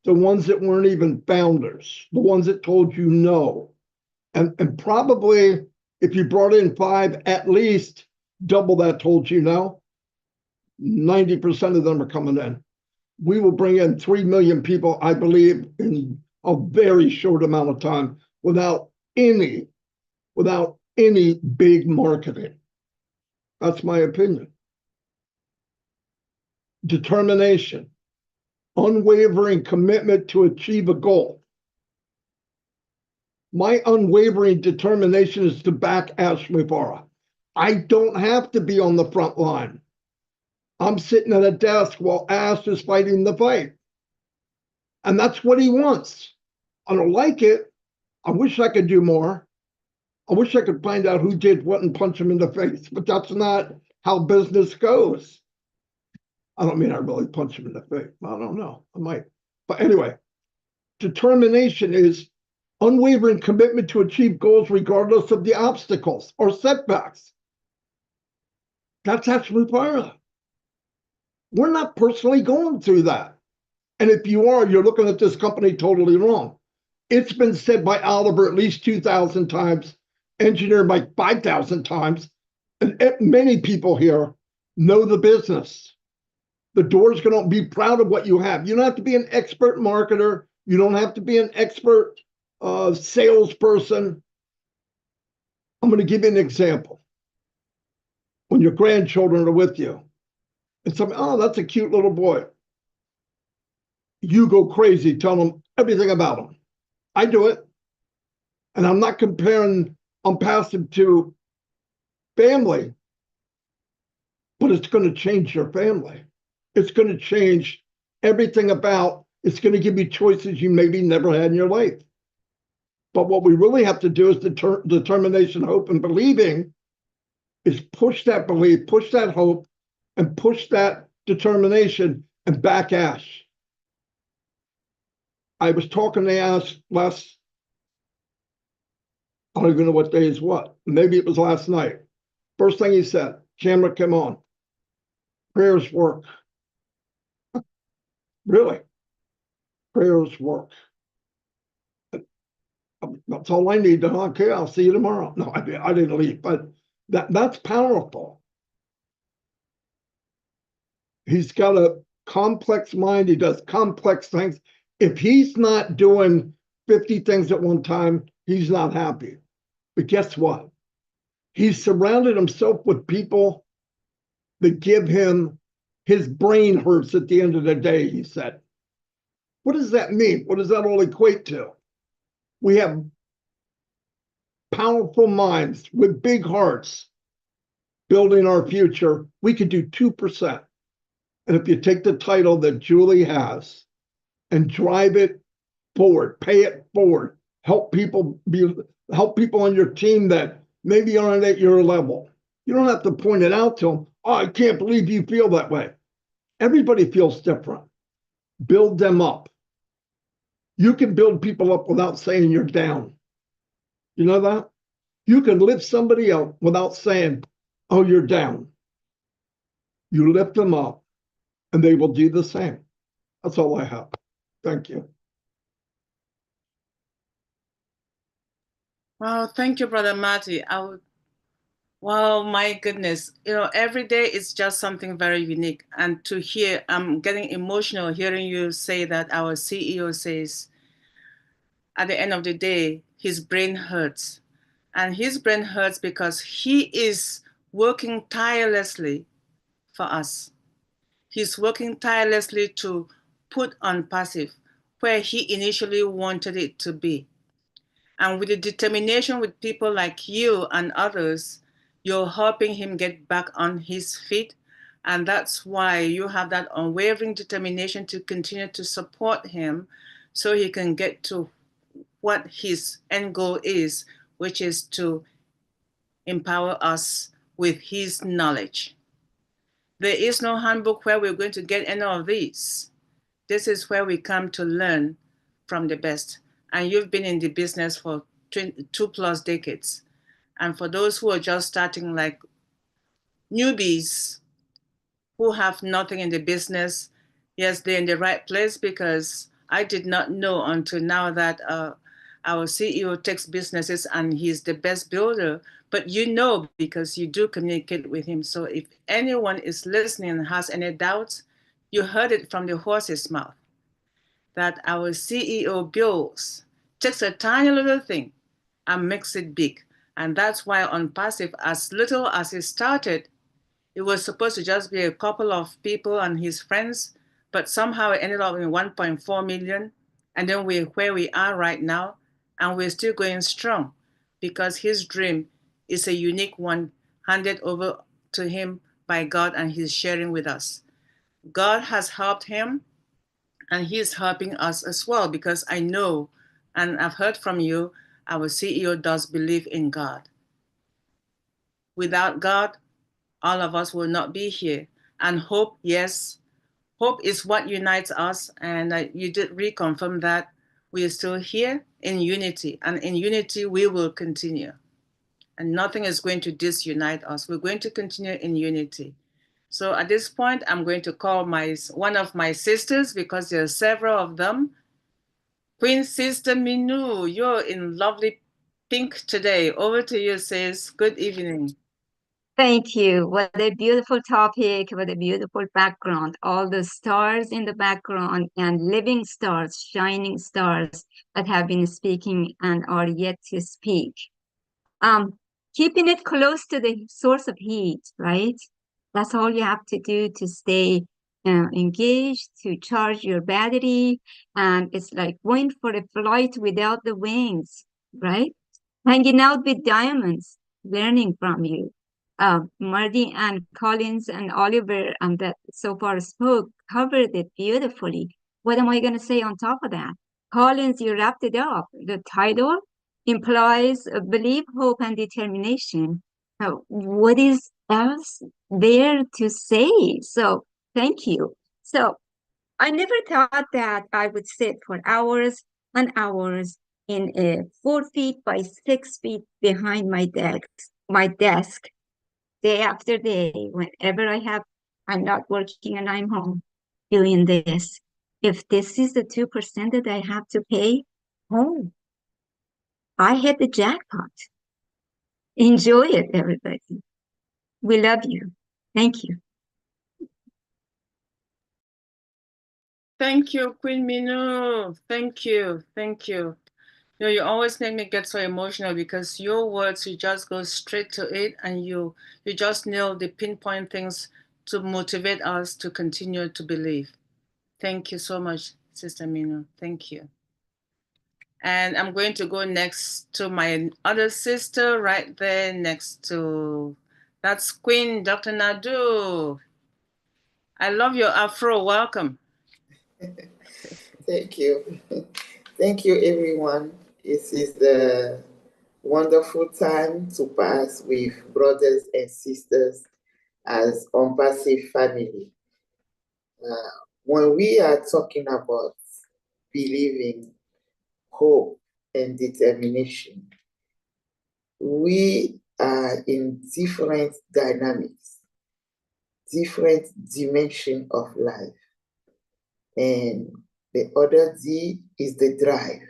the ones that weren't even founders, the ones that told you no, and probably if you brought in 5, at least double that told you no, 90% of them are coming in. We will bring in 3 million people, I believe, in a very short amount of time without any big marketing. That's my opinion. Determination, unwavering commitment to achieve a goal. My unwavering determination is to back Ashley Farah. I don't have to be on the front line. I'm sitting at a desk while Ash is fighting the fight. And that's what he wants. I don't like it. I wish I could do more. I wish I could find out who did what and punch him in the face, but that's not how business goes. I don't mean I really punch him in the face. I don't know. I might. But anyway, determination is unwavering commitment to achieve goals regardless of the obstacles or setbacks. That's actually part of it. We're not personally going through that. And if you are, you're looking at this company totally wrong. It's been said by Oliver at least 2,000 times, engineered by 5,000 times, and many people here know the business. The door's going to be proud of what you have. You don't have to be an expert marketer. You don't have to be an expert salesperson. I'm going to give you an example. When your grandchildren are with you, and somebody, oh, that's a cute little boy. You go crazy, tell them everything about him. I do it. And I'm not comparing unpassive to family, but it's going to change your family. It's going to change everything about, it's going to give you choices you maybe never had in your life. But what we really have to do is determination, hope, and believing is push that belief, push that hope, and push that determination and back Ash. I was talking to Ash last, I don't even know what day is what. Maybe it was last night. First thing he said, camera came on. Prayers work. Really? Prayers work. That's all I need to know. Okay, I'll see you tomorrow. No, I didn't leave, but that's powerful. He's got a complex mind. He does complex things. If he's not doing 50 things at one time, he's not happy. But guess what? He's surrounded himself with people that give him, his brain hurts at the end of the day, he said. What does that mean? What does that all equate to? We have powerful minds with big hearts building our future. We could do 2%. And if you take the title that Julie has and drive it forward, pay it forward, help people on your team that maybe aren't at your level. You don't have to point it out to them. Oh, I can't believe you feel that way. Everybody feels different. Build them up. You can build people up without saying you're down. You know that? You can lift somebody up without saying, oh, you're down. You lift them up and they will do the same. That's all I have. Thank you. Well, thank you, Brother Marty. Well, my goodness, every day is just something very unique. And to hear, I'm getting emotional hearing you say that our CEO says, at the end of the day, his brain hurts. And his brain hurts because he is working tirelessly for us. He's working tirelessly to put on passive where he initially wanted it to be. And with the determination with people like you and others, you're helping him get back on his feet. And that's why you have that unwavering determination to continue to support him so he can get to what his end goal is, which is to empower us with his knowledge. There is no handbook where we're going to get any of these. This is where we come to learn from the best. And you've been in the business for 2+ decades. And for those who are just starting, like newbies who have nothing in the business, yes, they're in the right place, because I did not know until now that our CEO takes businesses and he's the best builder. But you know, because you do communicate with him. So if anyone is listening and has any doubts, you heard it from the horse's mouth, that our CEO builds, takes a tiny little thing and makes it big. And that's why on passive, as little as it started, it was supposed to just be a couple of people and his friends, but somehow it ended up in 1.4 million. And then we're where we are right now, and we're still going strong because his dream is a unique one handed over to him by God, and he's sharing with us. God has helped him, and he's helping us as well, because I know, and I've heard from you, our CEO does believe in God. Without God, all of us will not be here. And hope, yes, Hope is what unites us, and you did reconfirm that we are still here in unity, and in unity we will continue. And nothing is going to disunite us. We're going to continue in unity. So at this point, I'm going to call one of my sisters, because there are several of them. Queen Sister Minu, you're in lovely pink today. Over to you, sis. Good evening. Thank you. What a beautiful topic, what a beautiful background. All the stars in the background and living stars, shining stars that have been speaking and are yet to speak. Keeping it close to the source of heat, right? That's all you have to do to stay engaged, to charge your battery. And it's like going for a flight without the wings, right? Hanging out with diamonds, learning from you. Marty and Collins and Oliver that so far spoke covered it beautifully. What am I going to say on top of that? Collins, you wrapped it up. The title implies belief, hope, and determination. What is else there to say? So thank you. So I never thought that I would sit for hours and hours in a 4 feet by 6 feet behind my desk, day after day, whenever I'm not working and I'm home doing this. If this is the 2% that I have to pay, oh, I hit the jackpot. Enjoy it, everybody. We love you. Thank you. Thank you, Queen Minu. Thank you. Thank you. You always make me get so emotional, because your words, you just go straight to it, and you just nail the pinpoint things to motivate us to continue to believe. Thank you so much, Sister Minu. Thank you. And I'm going to go next to my other sister right there next to, that's Queen Dr. Nadu. I love your afro. Welcome. Thank you. Thank you, everyone. It is the wonderful time to pass with brothers and sisters as Unpassive family. When we are talking about believing, hope, and determination, we are in different dynamics, different dimension of life. And the other D is the drive.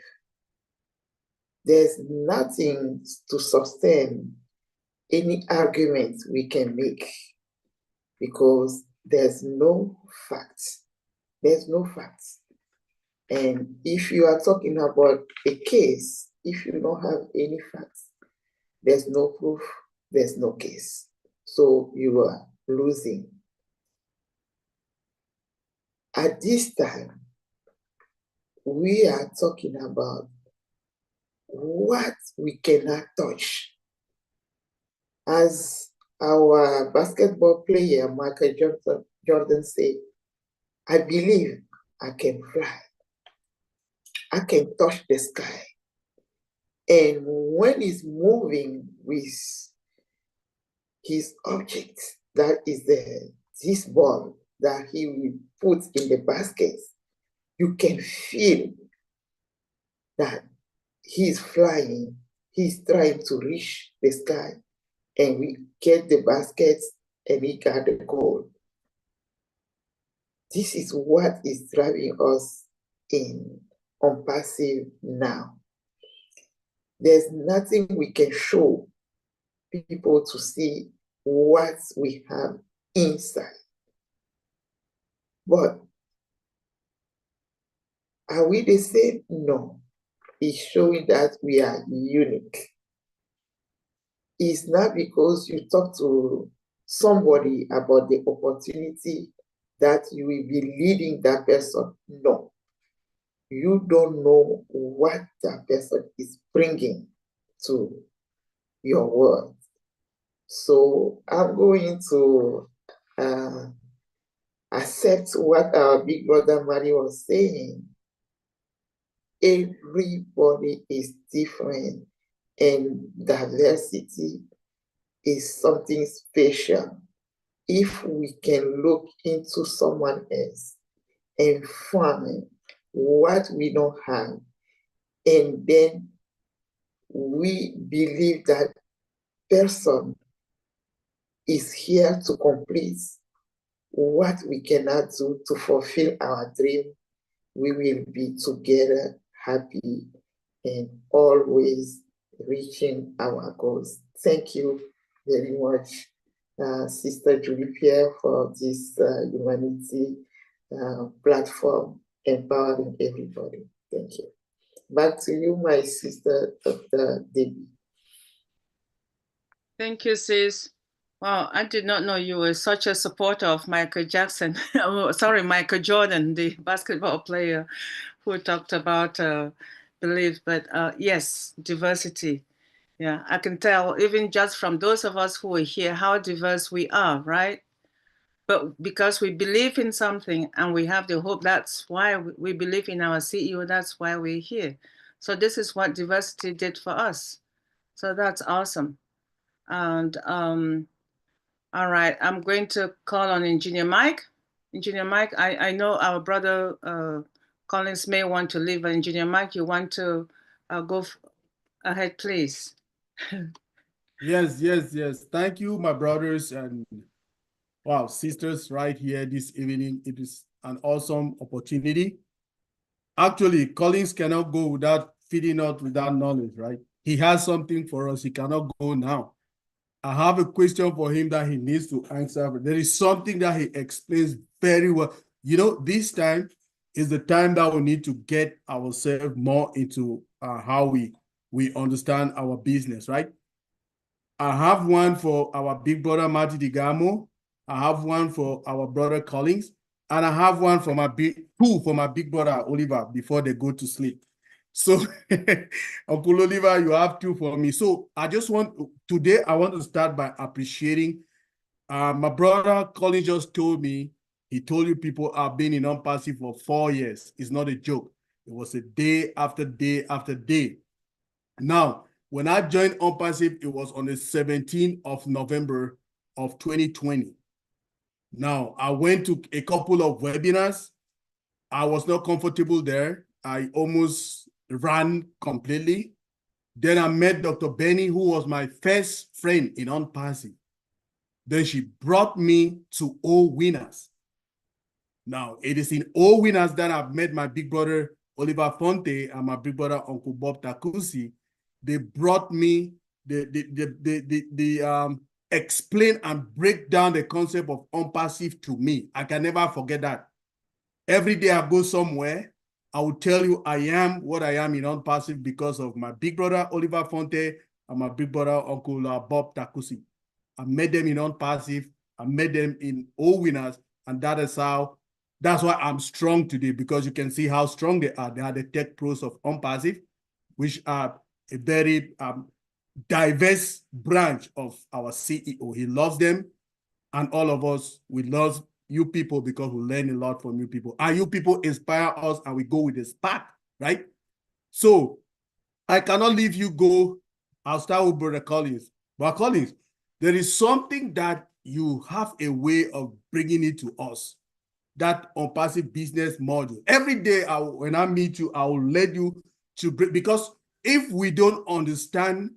There's nothing to sustain any argument we can make, because there's no facts. There's no facts. And if you are talking about a case, if you don't have any facts, there's no proof, there's no case. So you are losing. At this time, we are talking about what we cannot touch. As our basketball player, Michael Jordan said, I believe I can fly. I can touch the sky. And when he's moving with his object, that is this ball that he will put in the basket, you can feel that he's flying, he's trying to reach the sky, and we get the baskets and he got the goal. This is what is driving us in Unpassive now. There's nothing we can show people to see what we have inside. But are we the same? No. It's showing that we are unique. It's not because you talk to somebody about the opportunity that you will be leading that person. No. You don't know what that person is bringing to your world. So I'm going to accept what our big brother Mari was saying. Everybody is different, and diversity is something special. If we can look into someone else and find what we don't have. And then we believe that person is here to complete what we cannot do to fulfill our dream. We will be together happy and always reaching our goals. Thank you very much, Sister Julie Pierre, for this humanity platform empowering everybody. Thank you. Back to you, my sister, Dr. Debbie. Thank you, sis. Wow, I did not know you were such a supporter of Michael Jackson. Oh, sorry, Michael Jordan, the basketball player who talked about belief. But yes, diversity. Yeah, I can tell even just from those of us who are here how diverse we are, right? But because we believe in something and we have the hope, that's why we believe in our CEO, that's why we're here. So this is what diversity did for us. So that's awesome. And all right, I'm going to call on Engineer Mike. Engineer Mike, I know our brother Collins may want to leave. Engineer Mike, you want to go ahead, please. Yes. Thank you, my brothers and wow, sisters right here this evening. It is an awesome opportunity. Actually, Collins cannot go without feeding us with that knowledge, right? He has something for us. He cannot go now. I have a question for him that he needs to answer. But there is something that he explains very well. You know, this time is the time that we need to get ourselves more into how we understand our business, right? I have one for our big brother, Marty Digamo. I have one for our brother Collins. And I have one for two for my big brother, Oliver, before they go to sleep. So, Uncle Oliver, you have two for me. So today I want to start by appreciating my brother Collins just told me, he told you people have been in non-passive for 4 years. It's not a joke. It was a day after day after day. Now, when I joined OnPassive, it was on the 17th of November of 2020. Now, I went to a couple of webinars. I was not comfortable there. I almost ran completely. Then I met Dr. Benny, who was my first friend in OnPassive. Then she brought me to All Winners. Now, it is in All Winners that I've met my big brother, Oliver Fonteh, and my big brother, Uncle Bob Takusi. They brought me, explain and break down the concept of OnPassive to me. I can never forget that. Every day I go somewhere, I will tell you I am what I am in OnPassive because of my big brother, Oliver Fonteh, and my big brother, Uncle Bob Takusi. I met them in OnPassive, I met them in All Winners, and that's why I'm strong today, because you can see how strong they are. They are the tech pros of OnPassive, which are a very diverse branch of our CEO. He loves them, and all of us, we love you people because we learn a lot from you people. And you people inspire us, and we go with the spark, right? So I cannot leave you go. I'll start with Brother Collins. Brother Collins, there is something that you have a way of bringing it to us, that OnPassive business module. Every day when I meet you, I will let you to bring, because if we don't understand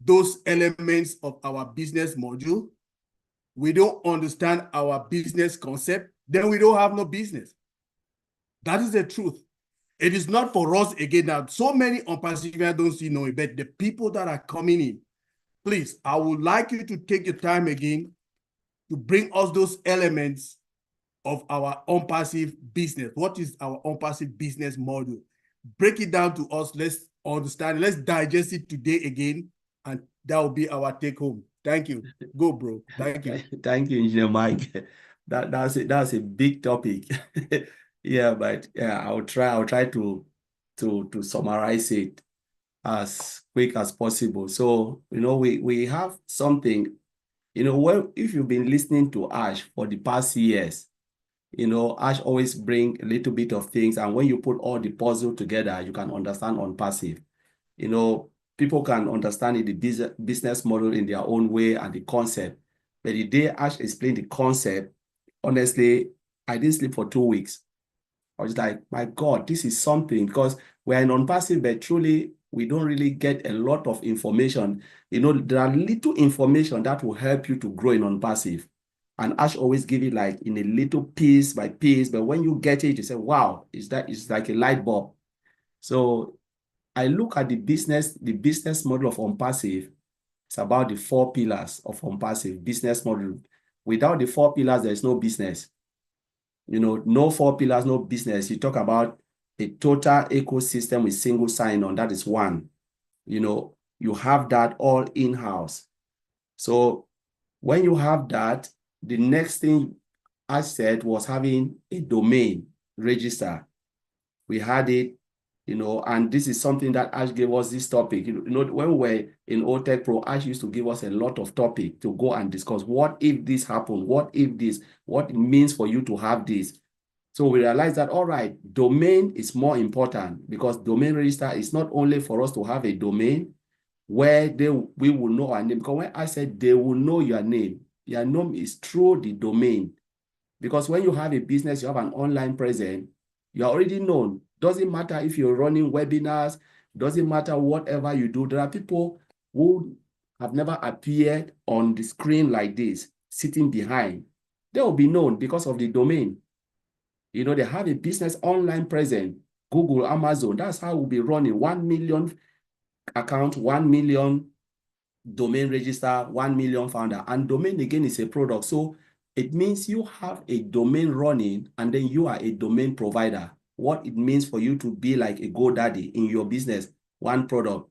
those elements of our business module, we don't understand our business concept, then we don't have no business. That is the truth. It is not for us again. Now, so many OnPassive don't see no, but the people that are coming in, please, I would like you to take your time again to bring us those elements of our OnPassive business. What is our OnPassive business model? Break it down to us. Let's understand. Let's digest it today again, and that will be our take home. Thank you. Go, bro. Thank you. Thank you, Engineer Mike. That's a big topic. Yeah, but yeah, I'll try to summarize it as quick as possible. So, we have something, well, if you've been listening to Ash for the past years, Ash always bring a little bit of things, and when you put all the puzzle together, you can understand OnPassive. People can understand the business model in their own way and the concept. But the day Ash explained the concept, honestly, I didn't sleep for 2 weeks. I was like, my God, this is something, because we're non-passive, but truly we don't really get a lot of information. You know, there are little information that will help you to grow in non-passive. And Ash always give it like in a little piece by piece, but when you get it, you say, wow, it's like a light bulb. So I look at the business model of on-passive. It's about the 4 pillars of on-passive business model. Without the 4 pillars, there is no business. You know, no 4 pillars, no business. You talk about a total ecosystem with single sign-on. That is one. You know, you have that all in-house. So when you have that, the next thing I said was having a domain register. We had it, you know, and this is something that Ash gave us this topic. You know, when we were in OTech Pro, Ash used to give us a lot of topic to go and discuss. What if this happened? What if this? What it means for you to have this? So we realized that, all right, domain is more important, because domain register is not only for us to have a domain where we will know our name. Because when I said they will know your name is through the domain. Because when you have a business, you have an online presence, you're already known. Doesn't matter if you're running webinars, doesn't matter whatever you do. There are people who have never appeared on the screen like this, sitting behind. They will be known because of the domain. You know, they have a business online presence, Google, Amazon. That's how we'll be running 1 million account, 1 million domain register, 1 million founder. And domain, again, is a product. So it means you have a domain running, and then you are a domain provider. What it means for you to be like a GoDaddy in your business, one product.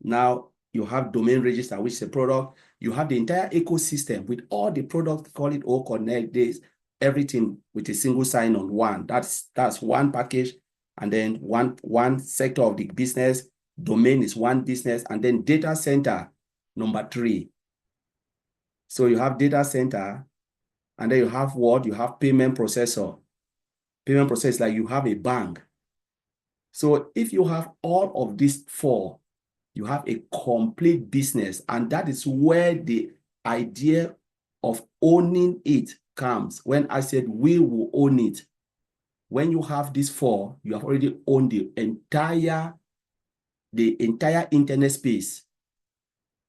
Now you have domain register, which is a product. You have the entire ecosystem with all the products, call it all connect this, everything with a single sign-on one. That's one package. And then one sector of the business, domain is one business, and then data center, number 3. So you have data center, and then you have what? You have payment processor. Payment processor, like you have a bank. So if you have all of these 4, you have a complete business. And that is where the idea of owning it comes. When I said we will own it, when you have these 4, you have already owned the entire internet space.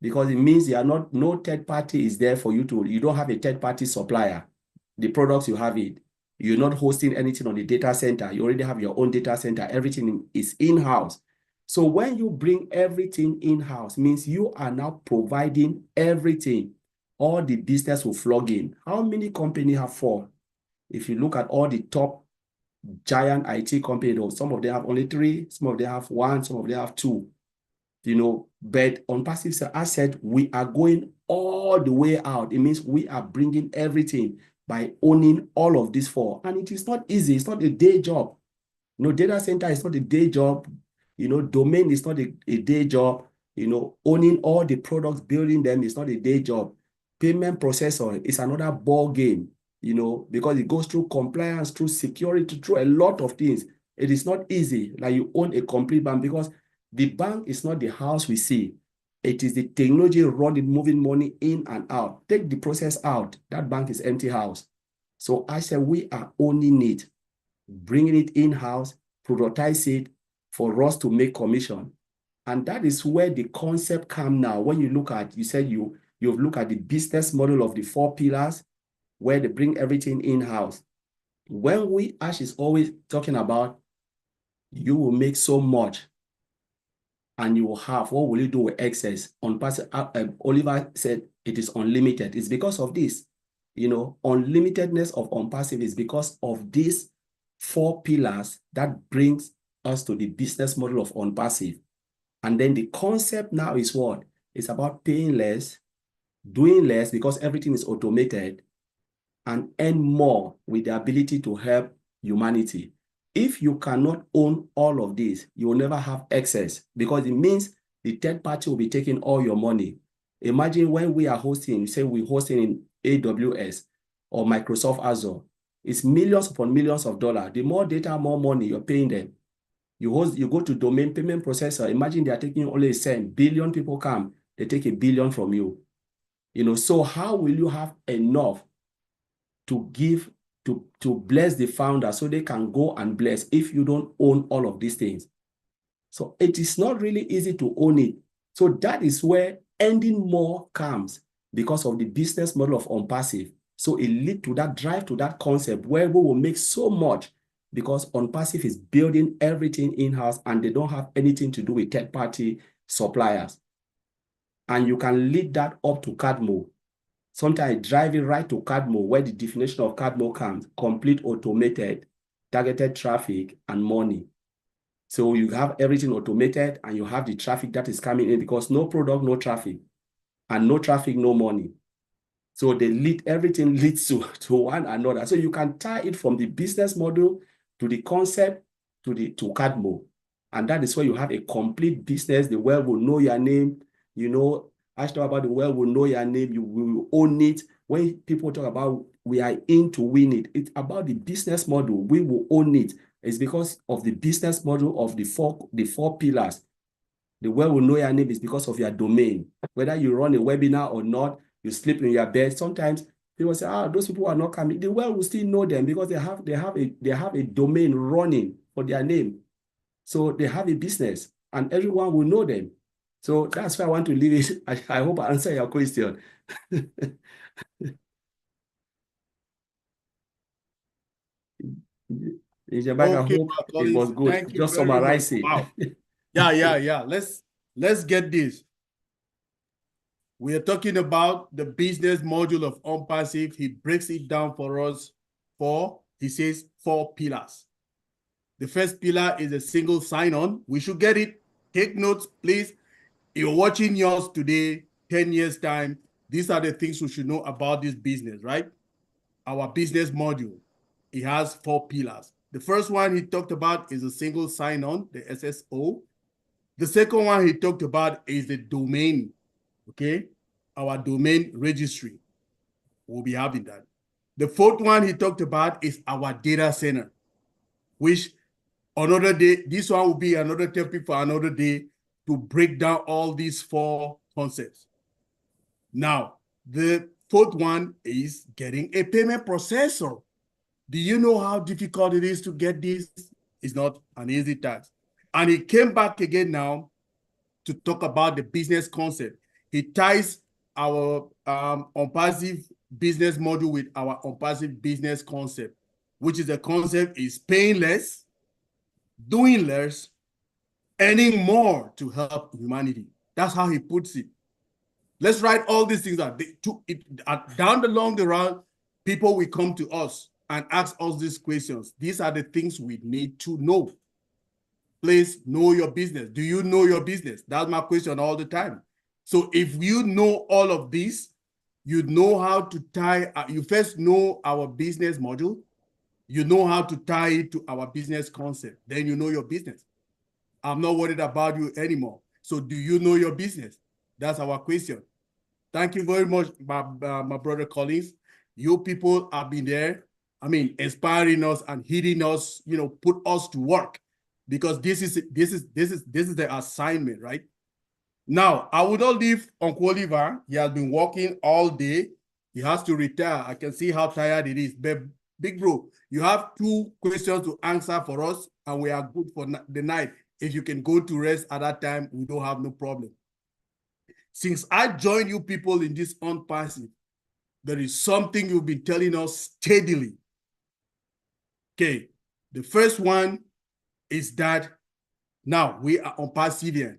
Because it means no third party is there for you you don't have a third party supplier. The products, you have it. You're not hosting anything on the data center. You already have your own data center. Everything is in-house. So when you bring everything in-house, means you are now providing everything. All the business will plug in. How many companies have 4? If you look at all the top giant IT companies, some of them have only 3, some of them have 1, some of them have 2. You know, but on passive asset, we are going all the way out. It means we are bringing everything by owning all of these 4. And it is not easy. It's not a day job. You know, data center is not a day job. You know, domain is not a day job. You know, owning all the products, building them is not a day job. Payment processor is another ball game, you know, because it goes through compliance, through security, through a lot of things. It is not easy. Like you own a complete bank, because the bank is not the house we see. It is the technology running, moving money in and out. Take the process out. That bank is empty house. So I said we are owning it, bringing it in-house, productize it for us to make commission. And that is where the concept comes now. When you look at, you said you've looked at the business model of the 4 pillars, where they bring everything in-house. When Ash is always talking about, you will make so much, and you will have, what will you do with excess? Oliver said it is unlimited. It's because of this. You know, unlimitedness of on-passive is because of these 4 pillars that brings us to the business model of on-passive. And then the concept now is what? It's about paying less, doing less, because everything is automated, and earn more with the ability to help humanity. If you cannot own all of this, you will never have excess, because it means the third party will be taking all your money. Imagine when we are hosting, say we're hosting in AWS or Microsoft Azure, it's millions upon millions of dollars. The more data, more money you're paying them. You go to domain payment processor, imagine they are taking only a cent. Billion people come, they take $1 billion from you. You know, so how will you have enough to give to bless the founder so they can go and bless if you don't own all of these things. So it is not really easy to own it. So that is where ending more comes because of the business model of OnPassive. So it leads to that drive to that concept where we will make so much because OnPassive is building everything in-house and they don't have anything to do with third-party suppliers. And you can lead that up to CADMO. Sometimes drive it right to CADMO, where the definition of CADMO comes, complete automated, targeted traffic, and money. So you have everything automated and you have the traffic that is coming in because no product, no traffic, and no traffic, no money. So they lead, everything leads to one another. So you can tie it from the business model to the concept to CADMO. And that is where you have a complete business. The world will know your name. You know, I talk about the world will know your name. You will own it. When people talk about we are in to win it, it's about the business model. We will own it. It's because of the business model of the four pillars. The world will know your name is because of your domain. Whether you run a webinar or not, you sleep in your bed. Sometimes people say, those people are not coming. The world will still know them because they have a domain running for their name. So they have a business and everyone will know them. So that's why I want to leave it. I hope I answer your question. I Okay, hope it Collins, was good. thank you Just very much. summarize it. Wow. Yeah. Let's get this. We are talking about the business module of OnPassive. He breaks it down for us he says 4 pillars. The first pillar is a single sign-on. We should get it. Take notes, please. You're watching yours today, 10 years time. These are the things we should know about this business, right? Our business module. It has 4 pillars. The first one he talked about is a single sign-on, the SSO. The second one he talked about is the domain, okay? Our domain registry. We'll be having that. The fourth one he talked about is our data center, which another day, this one will be another topic for another day to break down all these 4 concepts. Now, the fourth one is getting a payment processor. Do you know how difficult it is to get this? It's not an easy task. And he came back again now to talk about the business concept. He ties our OnPassive business model with our OnPassive business concept, which is the concept is paying less, doing less, earning more to help humanity. That's how he puts it. Let's write all these things out. Down along the road, people will come to us and ask us these questions. These are the things we need to know. Please know your business. Do you know your business? That's my question all the time. So if you know all of this, you know how to tie, you first know our business module, you know how to tie it to our business concept, then you know your business. I'm not worried about you anymore. So do you know your business? That's our question. Thank you very much, my brother Collins. You people have been there, inspiring us and hitting us, put us to work, because this is the assignment, right? Now, I would not leave Uncle Oliver. He has been working all day. He has to retire. I can see how tired it is. But big bro, you have 2 questions to answer for us, and we are good for the night. If you can go to rest at that time, we don't have no problem. Since I joined you people in this OnPassive, there is something you've been telling us steadily. Okay, the first one is that now we are OnPassive.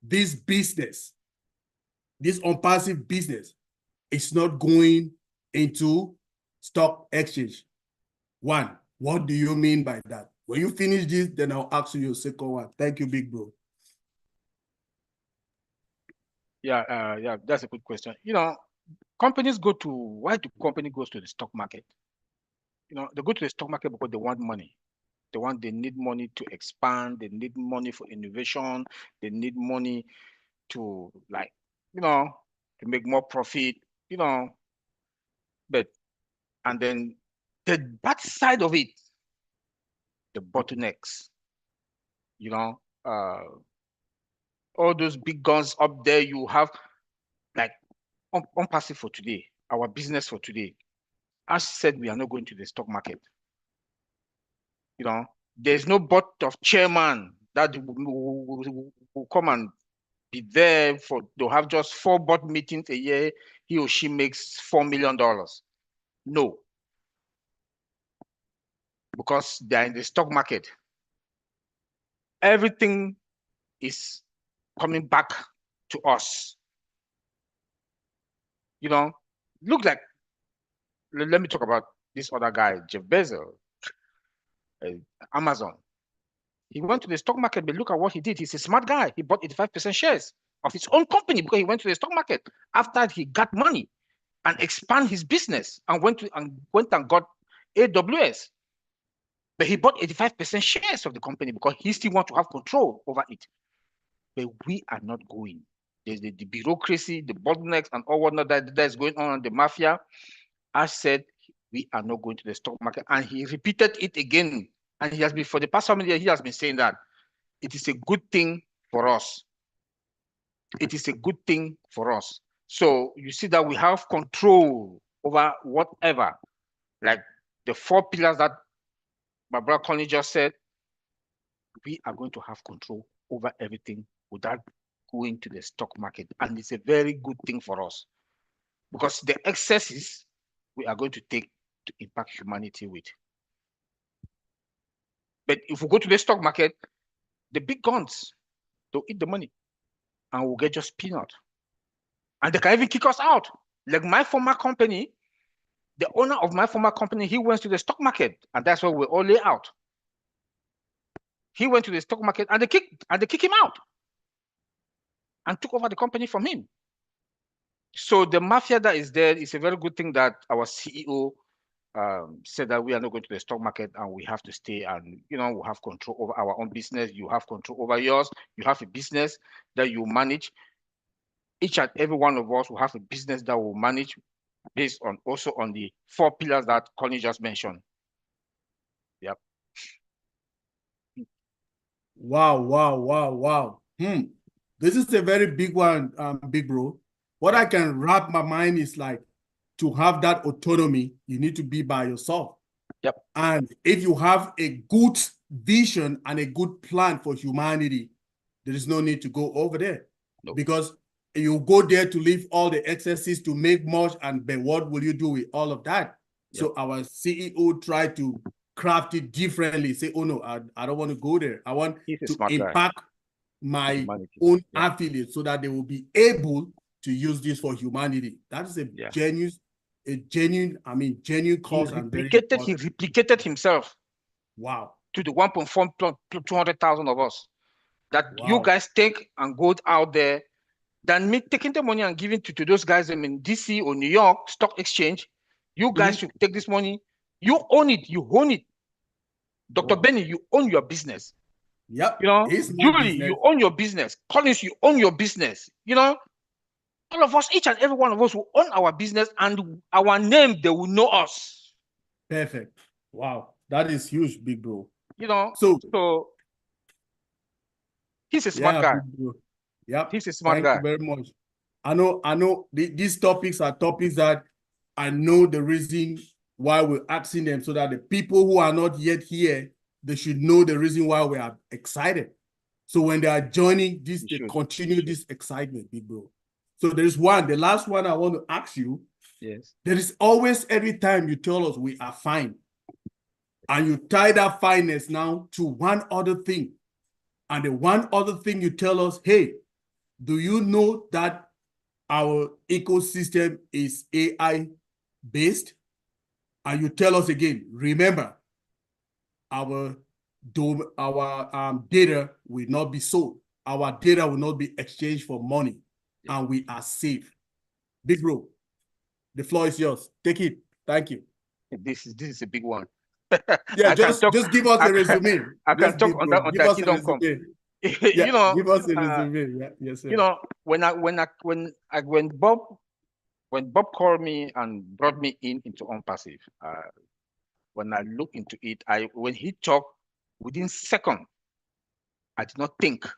This business, this OnPassive business is not going into stock exchange. One, what do you mean by that? When you finish this, then I'll ask you your second one. Thank you, big bro. Yeah, that's a good question. Why do company goes to the stock market? They go to the stock market because they want money. They need money to expand. They need money for innovation. They need money to to make more profit, but, and then the bad side of it, the bottlenecks, uh, all those big guns up there, you have like OnPassive for today, our business for today. Ash said we are not going to the stock market. You know, there's no board of chairman that will come and be there for, they'll have just 4 board meetings a year. He or she makes $4 million. No. Because they're in the stock market. Everything is coming back to us. You know, look like, let me talk about this other guy, Jeff Bezos, Amazon. He went to the stock market, but look at what he did. He's a smart guy. He bought 85% shares of his own company because he went to the stock market after he got money and expand his business and went and got AWS. But he bought 85% shares of the company because he still wants to have control over it. But we are not going. There's the bureaucracy, the bottlenecks, and all whatnot that is going on in the mafia. I said we are not going to the stock market, and he repeated it again. And he has been, for the past 7 years, he has been saying that it is a good thing for us. It is a good thing for us. So you see that we have control over whatever, like the 4 pillars that my brother Connie just said. We are going to have control over everything without going to the stock market. And it's a very good thing for us because the excesses we are going to take to impact humanity with. But if we go to the stock market, the big guns, they'll eat the money and we'll get just peanut. And they can even kick us out. Like my former company, the owner of my former company, he went to the stock market and that's why we're all laid out. He went to the stock market and they kicked him out and took over the company from him. So the mafia that is there is a very good thing that our CEO said that we are not going to the stock market and we have to stay and, you know, we have control over our own business. You have control over yours. You have a business that you manage. Each and every one of us will have a business that will manage based on also on the 4 pillars that Connie just mentioned. Yep. Wow, wow, wow, wow. This is a very big one, big bro. What I can wrap my mind is like, to have that autonomy, you need to be by yourself. Yep. And if you have a good vision and a good plan for humanity, there is no need to go over there. No. Because you go there to leave all the excesses to make much, and but what will you do with all of that? Yep. So our CEO tried to craft it differently. Say, oh no, I don't want to go there. I want to impact my own affiliates so that they will be able to use this for humanity. That is a genuine cause. He replicated himself. Wow. To the 1.4 to 200,000 of us. That you guys take and go out there, than me taking the money and giving to those guys in DC or New York Stock Exchange. You guys should take this money. You own it. You own it. Dr. Benny, you own your business. Yep. You know, Julie, you own your business. Collins, you own your business. You know, all of us, each and every one of us will own our business and our name, they will know us. Perfect. Wow. That is huge, big bro. You know, so he's a smart guy. Yep. He's a smart guy. Thank you very much. I know these topics are topics that I know the reason why we're asking them, so that the people who are not yet here, they should know the reason why we are excited. So when they are joining this, they continue this excitement, big bro. So there's the last one I want to ask you. Yes. There is always, every time you tell us we are fine, and you tie that fineness now to one other thing. And the one other thing you tell us, hey, do you know that our ecosystem is AI based? And you tell us again, remember, our data will not be sold. Our data will not be exchanged for money, and we are safe. Big bro, the floor is yours. Take it. Thank you. This is a big one. Yeah, just give us a resume. I can talk on that. He don't come. Yeah, you know, give us a resume. Yeah, yes, sir. You know, when Bob called me and brought me into OnPassive, when I look into it, when he talked, within second, I did not think.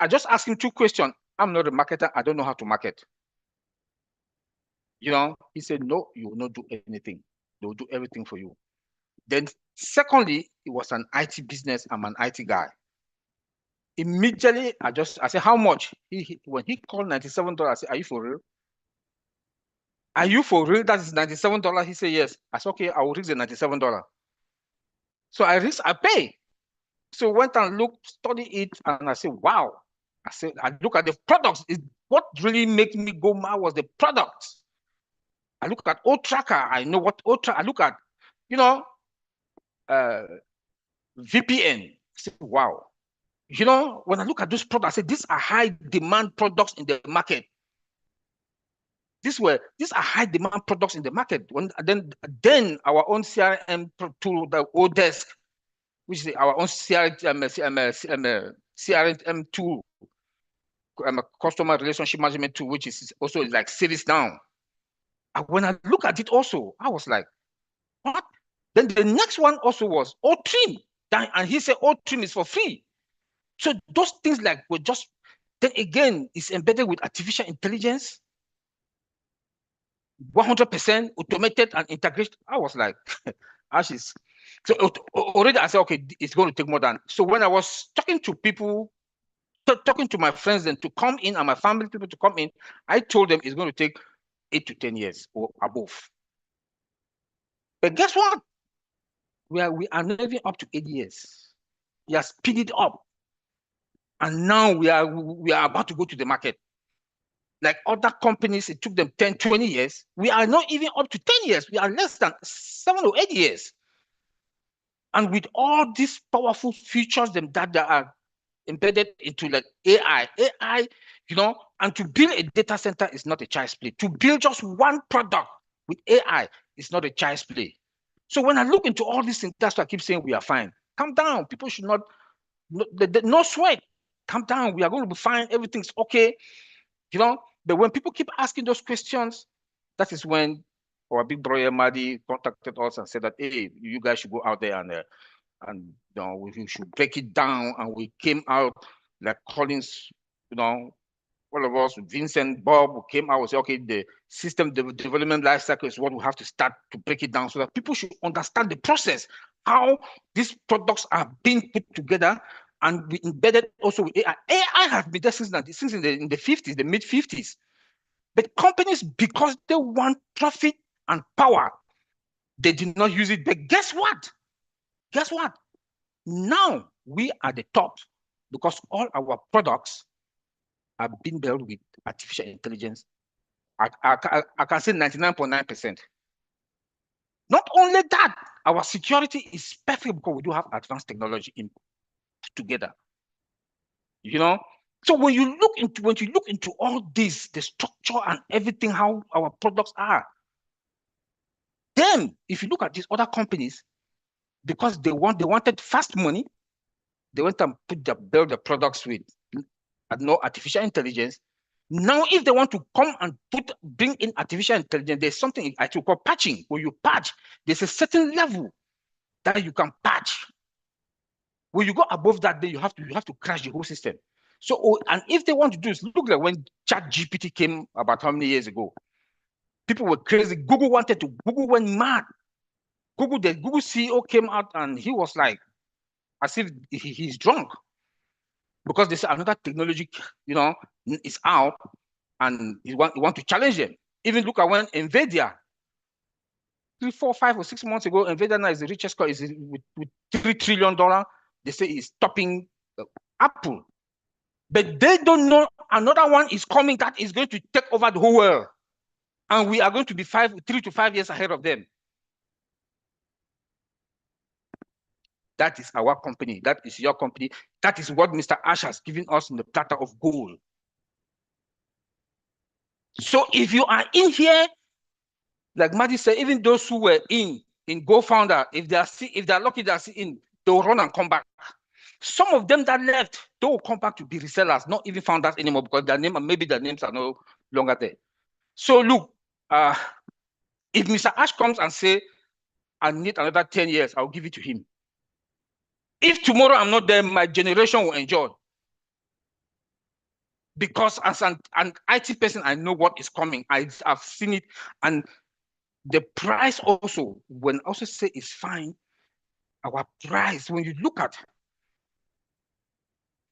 I just asked him 2 questions. I'm not a marketer. I don't know how to market. He said, no, you will not do anything. They will do everything for you. Then secondly, it was an IT business. I'm an IT guy. Immediately, I said, how much? When he called $97, I said, are you for real? Are you for real? That is $97? He said, yes. I said, okay, I will risk the $97. So I pay. So went and looked, studied it, and I said, wow. I look at the products. What really made me go mad was the products. I look at old tracker. I know what old tracker. I look at, VPN. I said, wow. When I look at those products, I said, these are high demand products in the market. These are high demand products in the market. Then our own CRM tool, the Odesk, which is our own CRM tool, customer relationship management tool, which is also like ServiceNow. And when I look at it also, I was like, what? Then the next one also was O-Trim. And he said O-Trim is for free. So those things like were just, then again, it's embedded with artificial intelligence, 100% automated and integrated. I was like, ashes. So already I said, okay, it's going to take more than. So when I was talking to people, talking to my friends and to come in and my family people to come in, I told them it's going to take 8 to 10 years or above. But guess what? We are not even up to 8 years. We are speeded up. And now we are about to go to the market. Like other companies, it took them 10, 20 years. We are not even up to 10 years. We are less than 7 or 8 years. And with all these powerful features that are embedded into like AI, and to build a data center is not a child's play. To build just one product with AI is not a child's play. So when I look into all these things, that's why I keep saying we are fine. Calm down. People should not, no sweat. Calm down. We are going to be fine. Everything's okay. But when people keep asking those questions, that is when our big brother Madi contacted us and said that, hey, you guys should go out there and we should break it down. And we came out like Collins, all of us, Vincent, Bob, came out and said, okay, the system development life cycle is what we have to start to break it down so that people should understand the process, how these products are being put together. And we embedded also with AI. AI has been there since in the 50s, the mid 50s. But companies, because they want profit and power, they did not use it. But guess what? Guess what? Now we are the top because all our products are being built with artificial intelligence. I can say 99.9%. Not only that, our security is perfect because we do have advanced technology together. So when you look into all this, the structure and everything, how our products are, then if you look at these other companies, because they wanted fast money, they went and build the products with no artificial intelligence. Now, if they want to come and bring in artificial intelligence, there's something I call patching. When you patch, there's a certain level that you can patch. When you go above that, then you have to crash the whole system. So, and if they want to do this, look like when ChatGPT came about how many years ago, people were crazy. Google went mad. The Google CEO came out and he was like, as if he's drunk. Because they say another technology, is out and you want to challenge them. Even look at when NVIDIA, 3, 4, 5 or 6 months ago, NVIDIA now is the richest company, is with $3 trillion. They say it's topping Apple. But they don't know another one is coming that is going to take over the whole world. And we are going to be 3 to 5 years ahead of them. That is our company. That is your company. That is what Mr. Ash has given us in the platter of gold. So if you are in here, like Madi said, even those who were in GoFounder, if they're lucky, they're in, they'll run and come back. Some of them that left, they will come back to be resellers, not even founders anymore, because maybe their names are no longer there. So look, if Mr. Ash comes and say, I need another 10 years, I'll give it to him. If tomorrow I'm not there, my generation will enjoy. Because as an IT person, I know what is coming. I've seen it. And the price also, when I also say it's fine, our price, when you look at,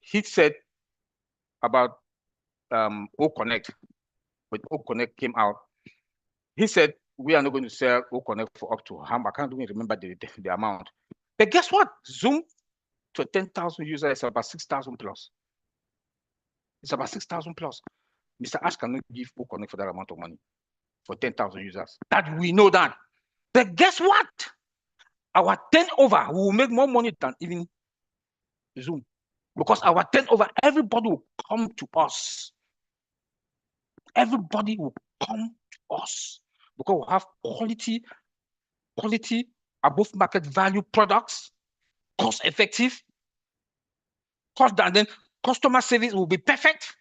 he said about O Connect, when O Connect came out, he said, we are not going to sell O Connect for up to how I can't even remember the amount. But guess what? Zoom to 10,000 users is about 6,000 plus. It's about 6,000 plus. Mr. Ash cannot give O Connect for that amount of money for 10,000 users. That we know that. But guess what? Our turnover will make more money than even Zoom. Because our turnover, everybody will come to us. Everybody will come to us because we have quality above market value products, cost effective, and then customer service will be perfect.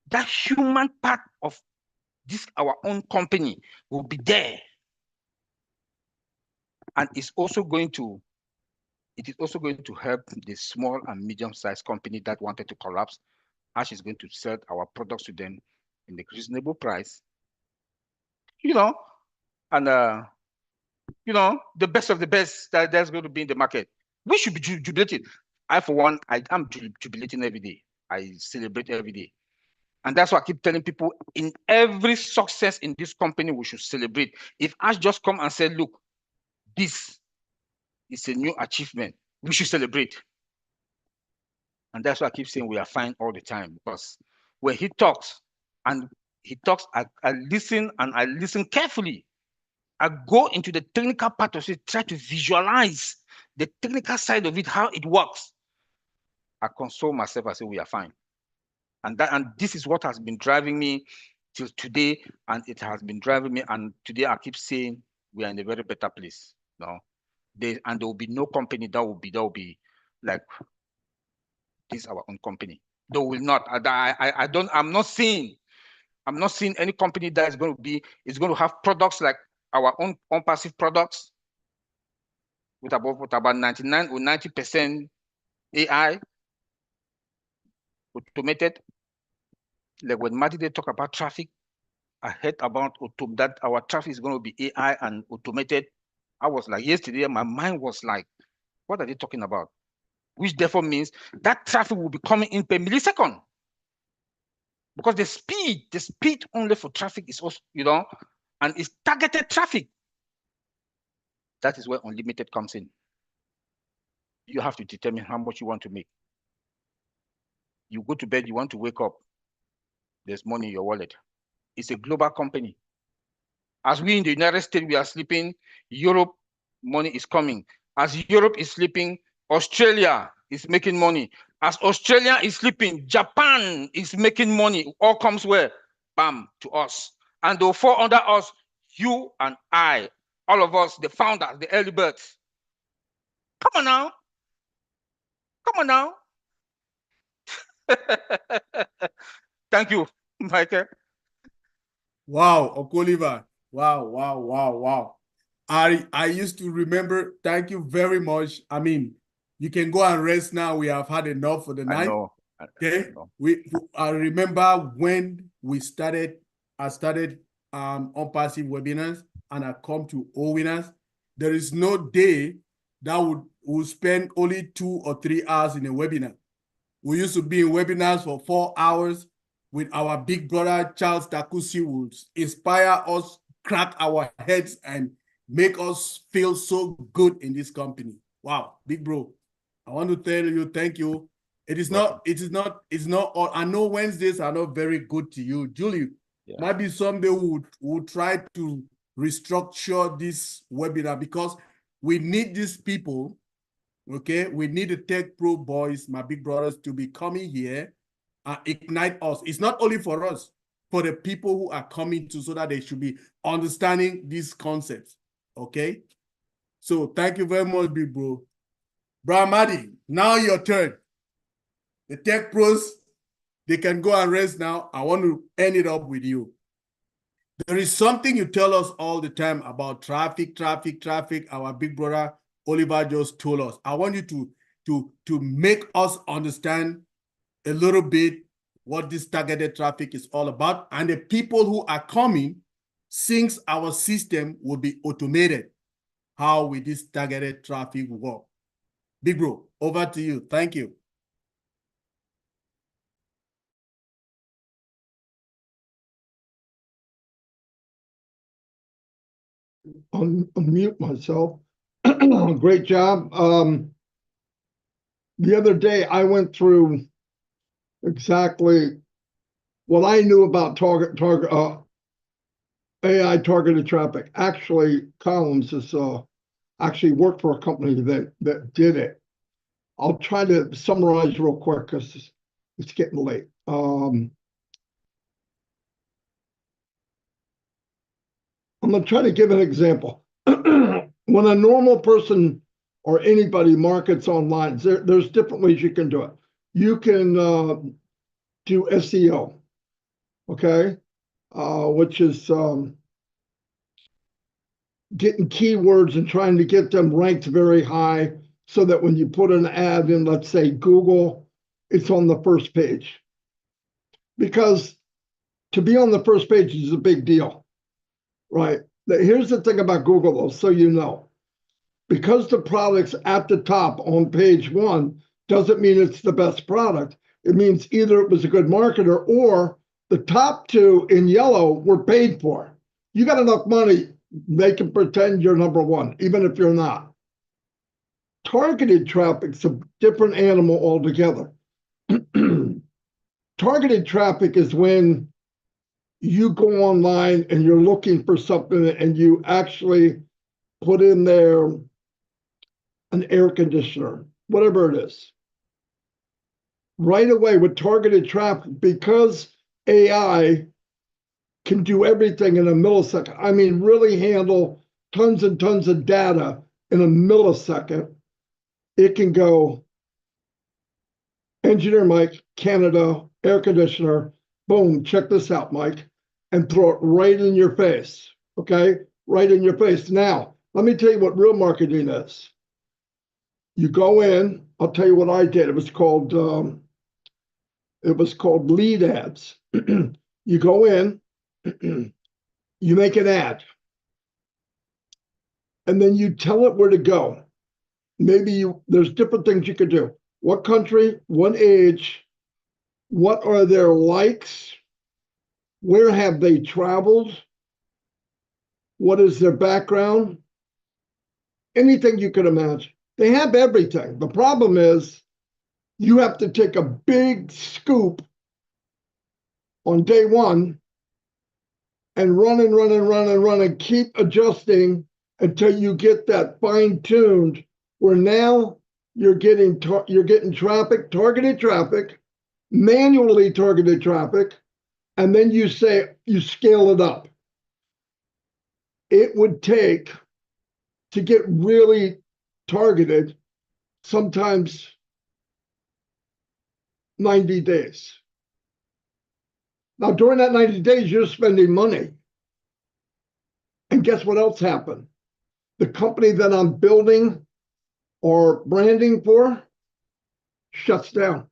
That human part of this, our own company, will be there. And it is also going to help the small and medium-sized company that wanted to collapse. Ash is going to sell our products to them in a reasonable price, and the best of the best that's going to be in the market. We should be jubilating. I, for one, I am jubilating every day. I celebrate every day. And that's why I keep telling people, in every success in this company, we should celebrate. If Ash just come and say, look, this is a new achievement, we should celebrate. And that's why I keep saying we are fine all the time, because when he talks, I listen, and I listen carefully. I go into the technical part of it, try to visualize the technical side of it, how it works. I console myself, I say we are fine. And this is what has been driving me till today, and it has been driving me, and today I keep saying we are in a very better place. There will be no company that will be like this, our own company. There will not. I'm not seeing any company that is going to have products like our own passive products with about 99 or 90% AI automated. Like when Marty they talk about traffic, I heard about that our traffic is going to be AI and automated. I was like, yesterday, my mind was like, what are they talking about? Which therefore means that traffic will be coming in per millisecond. Because the speed only for traffic is also, and it's targeted traffic. That is where unlimited comes in. You have to determine how much you want to make. You go to bed, you want to wake up, there's money in your wallet. It's a global company. As we in the United States, we are sleeping, Europe, money is coming. As Europe is sleeping, Australia is making money. As Australia is sleeping, Japan is making money. All comes where? Bam, to us. And they'll fall under us, you and I, all of us, the founders, the early birds. Come on now. Come on now. Thank you, Michael. Wow, Okoliva. Wow, wow, wow, wow. I used to remember, thank you very much. I mean, you can go and rest now. We have had enough for the night. Okay. I remember when we started, I started on passive webinars, and I come to all winners. There is no day that would spend only 2 or 3 hours in a webinar. We used to be in webinars for 4 hours with our big brother, Charles Takusi, would inspire us, crack our heads, and make us feel so good in this company. Wow, big bro. I want to tell you, thank you. It's not, I know Wednesdays are not very good to you. Julie, maybe someday we'll try to restructure this webinar, because we need these people, okay? We need the Tech Pro boys, my big brothers, to be coming here and ignite us. It's not only for us, for the people who are coming to, so that they should be understanding these concepts, okay? So thank you very much, big bro. Brahmadi, now your turn. The Tech Pros, they can go and rest now. I want to end it up with you. There is something you tell us all the time about traffic. Our big brother, Oliver, just told us. I want you to make us understand a little bit what this targeted traffic is all about. And the people who are coming, since our system will be automated, how will this targeted traffic work? Big Bro, over to you. Thank you. Unmute myself. Great job. The other day I went through exactly what I knew about AI targeted traffic. Actually, Collins has actually worked for a company that did it. I'll try to summarize real quick because it's getting late. I'm going to try to give an example. When a normal person or anybody markets online, there's different ways you can do it. You can do SEO, okay, which is getting keywords and trying to get them ranked very high so that when you put an ad in, let's say Google, it's on the first page. Because to be on the first page is a big deal, right? Here's the thing about Google, though, so you know. Because the product's at the top on page 1 doesn't mean it's the best product. It means either it was a good marketer or the top 2 in yellow were paid for. You got enough money, they can pretend you're number 1, even if you're not. Targeted traffic's a different animal altogether. Targeted traffic is when you go online and you're looking for something and you actually put in there an air conditioner, whatever it is. Right away with targeted traffic, because AI can do everything in a millisecond, I mean, really handle tons and tons of data in a millisecond, it can go engineer Mike, Canada, air conditioner, boom, check this out, Mike, and throw it right in your face, okay? Right in your face. Now, let me tell you what real marketing is. You go in, I'll tell you what I did. It was called lead ads. You go in, you make an ad, and then you tell it where to go. Maybe there's different things you could do. What country, what age, what are their likes, where have they traveled, what is their background, anything you could imagine. They have everything. The problem is you have to take a big scoop on day 1 and run and keep adjusting until you get that fine-tuned where now you're getting traffic, targeted traffic, manually targeted traffic, and then you scale it up. It would take, to get really targeted, sometimes 90 days. Now, during that 90 days, you're spending money. And guess what else happened? The company that I'm building or branding for shuts down.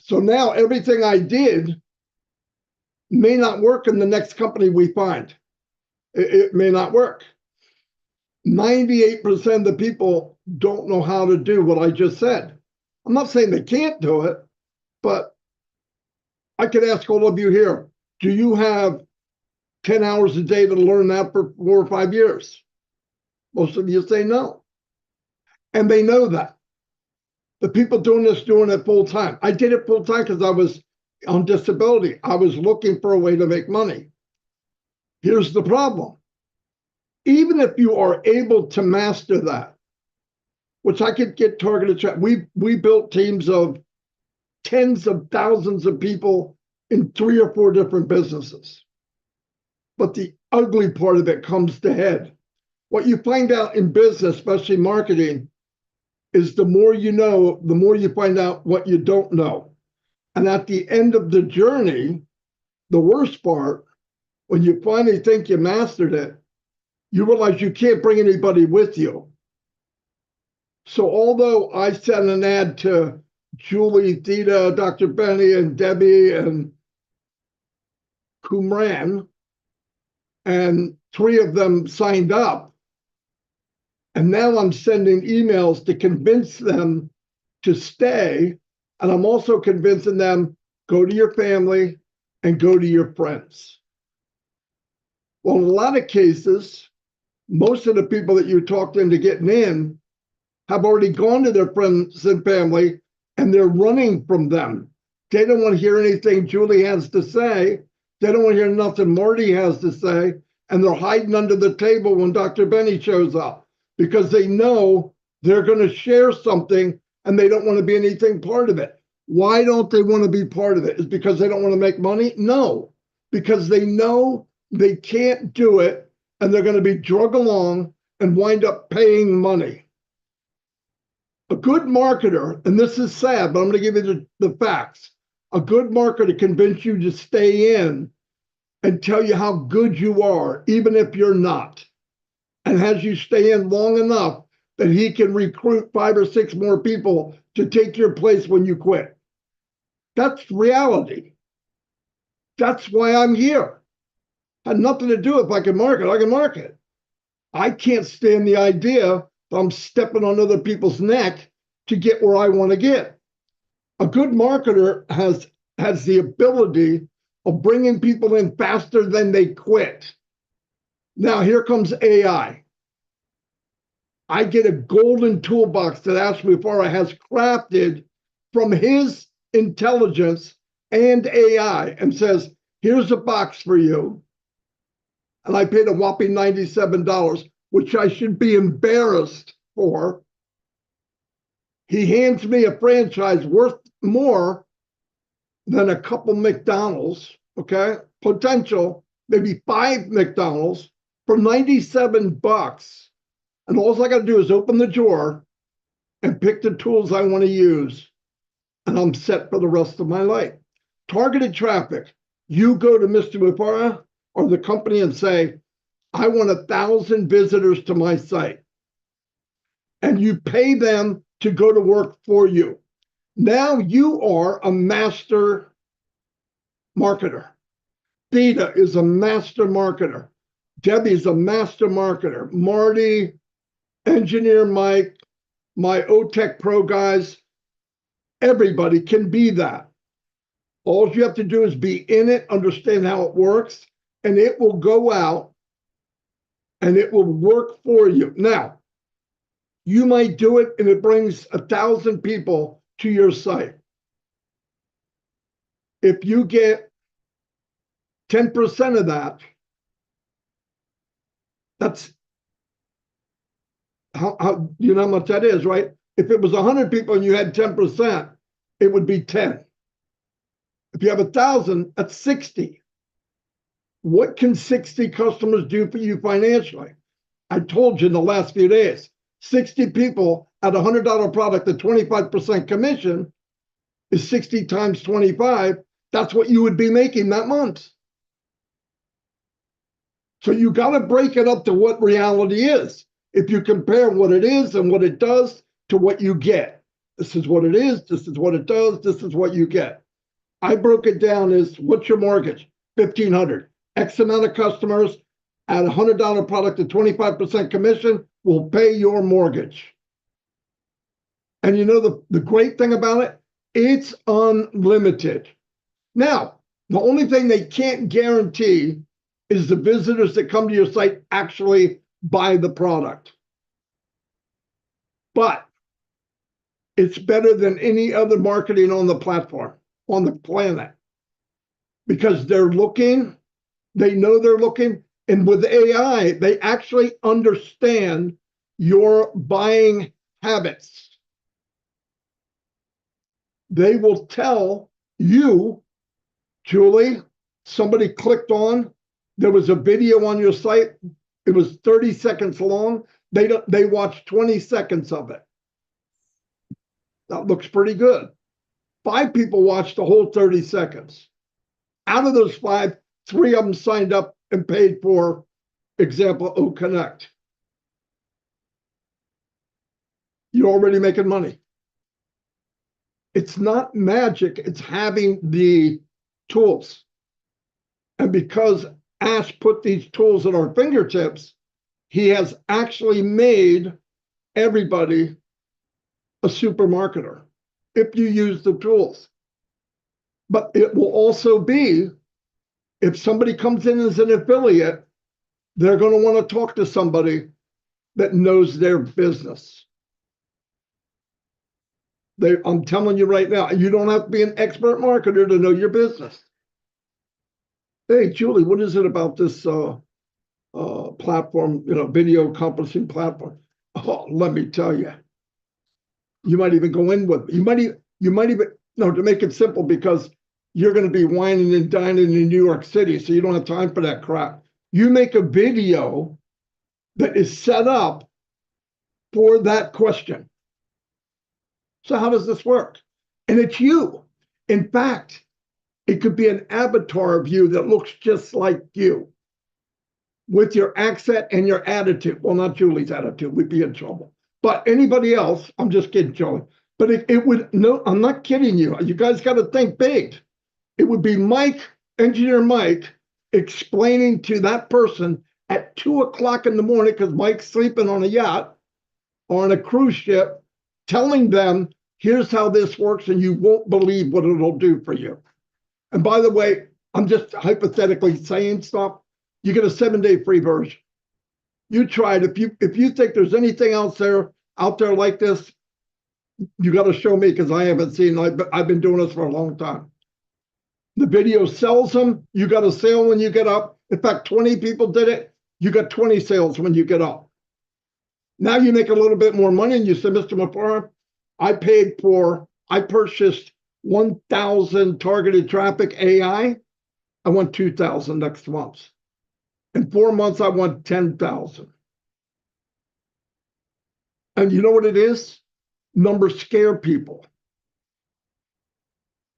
So now everything I did may not work in the next company we find. It may not work. 98% of the people don't know how to do what I just said. I'm not saying they can't do it, but I could ask all of you here, do you have 10 hours a day to learn that for 4 or 5 years? Most of you say no. And they know that. The people doing it full time. I did it full time because I was on disability. I was looking for a way to make money. Here's the problem. Even if you are able to master that, which I could get targeted traffic, we built teams of tens of thousands of people in 3 or 4 different businesses. But the ugly part of it comes to head. What you find out in business, especially marketing, is the more you know, the more you find out what you don't know. And at the end of the journey, the worst part, when you finally think you mastered it, you realize you can't bring anybody with you. So although I sent an ad to Julie, Theta, Dr. Benny, and Debbie, and Kumran, and 3 of them signed up. And now I'm sending emails to convince them to stay. And I'm also convincing them, go to your family and go to your friends. Well, in a lot of cases, most of the people that you talked into getting in have already gone to their friends and family, and they're running from them. They don't want to hear anything Julie has to say. They don't want to hear nothing Marty has to say. And they're hiding under the table when Dr. Benny shows up because they know they're going to share something and they don't want to be anything part of it. Why don't they want to be part of it? Is because they don't want to make money? No, because they know they can't do it and they're going to be drug along and wind up paying money. A good marketer, and this is sad, but I'm going to give you the facts. A good marketer convince you to stay in and tell you how good you are, even if you're not, and has you stay in long enough that he can recruit 5 or 6 more people to take your place when you quit. That's reality. That's why I'm here. Had nothing to do if I can market. I can market. I can't stand the idea that I'm stepping on other people's neck to get where I want to get. A good marketer has the ability of bringing people in faster than they quit. Now, here comes AI. I get a golden toolbox that Ashmi Farah has crafted from his intelligence and AI and says, here's a box for you. And I paid a whopping $97, which I should be embarrassed for. He hands me a franchise worth more than a couple McDonald's, okay? Potential, maybe 5 McDonald's for $97. And all I got to do is open the drawer and pick the tools I want to use. And I'm set for the rest of my life. Targeted traffic. You go to Mr. Mufara or the company and say, I want 1,000 visitors to my site. And you pay them to go to work for you. Now you are a master marketer. Theta is a master marketer. Debbie is a master marketer. Marty, Engineer Mike, my OTech Pro guys, everybody can be that. All you have to do is be in it, understand how it works, and it will go out and it will work for you. Now, you might do it and it brings 1,000 people to your site. If you get 10% of that, that's how you know how much that is, right? If it was 100 people and you had 10%, it would be 10. If you have 1,000, that's 60. What can 60 customers do for you financially? I told you in the last few days, 60 people at a $100 product at 25% commission is 60 times 25. That's what you would be making that month. So you got to break it up to what reality is. If you compare what it is and what it does to what you get, this is what it is, this is what it does, this is what you get. I broke it down as what's your mortgage? $1,500. X amount of customers at a $100 product at 25% commission will pay your mortgage. And you know the great thing about it? It's unlimited. Now, the only thing they can't guarantee is the visitors that come to your site actually buy the product. But it's better than any other marketing on the platform, on the planet. Because they're looking, they know they're looking, and with AI, they actually understand your buying habits. They will tell you, Julie, somebody clicked on, there was a video on your site, it was 30 seconds long, they watched 20 seconds of it. That looks pretty good. 5 people watched the whole 30 seconds. Out of those 5, 3 of them signed up and paid for, example, O Connect. You're already making money. It's not magic, it's having the tools. And because Ash put these tools at our fingertips, he has actually made everybody a super marketer if you use the tools. But it will also be, if somebody comes in as an affiliate, they're going to want to talk to somebody that knows their business. I'm telling you right now, you don't have to be an expert marketer to know your business. Hey, Julie, what is it about this platform, video conferencing platform? Oh, let me tell you. You might even go in with, you might even, no, to make it simple, because you're going to be whining and dining in New York City, so you don't have time for that crap. You make a video that is set up for that question. So how does this work? And it's you. In fact, it could be an avatar of you that looks just like you with your accent and your attitude. Well, not Julie's attitude, we'd be in trouble. But anybody else, I'm just kidding, Julie. But it would, no, I'm not kidding you. You guys got to think big. It would be Mike, engineer Mike, explaining to that person at 2 o'clock in the morning, because Mike's sleeping on a yacht or on a cruise ship, telling them, here's how this works, and you won't believe what it'll do for you. And by the way, I'm just hypothetically saying stuff. You get a 7-day free version. You try it. If you think there's anything out there like this, you got to show me, because I haven't seen. I've been doing this for a long time. The video sells them. You got a sale when you get up. In fact, 20 people did it. You got 20 sales when you get up. Now you make a little bit more money, and you say, Mr. Mafara, I purchased 1,000 targeted traffic AI. I want 2,000 next month. In 4 months, I want 10,000. And you know what it is? Numbers scare people.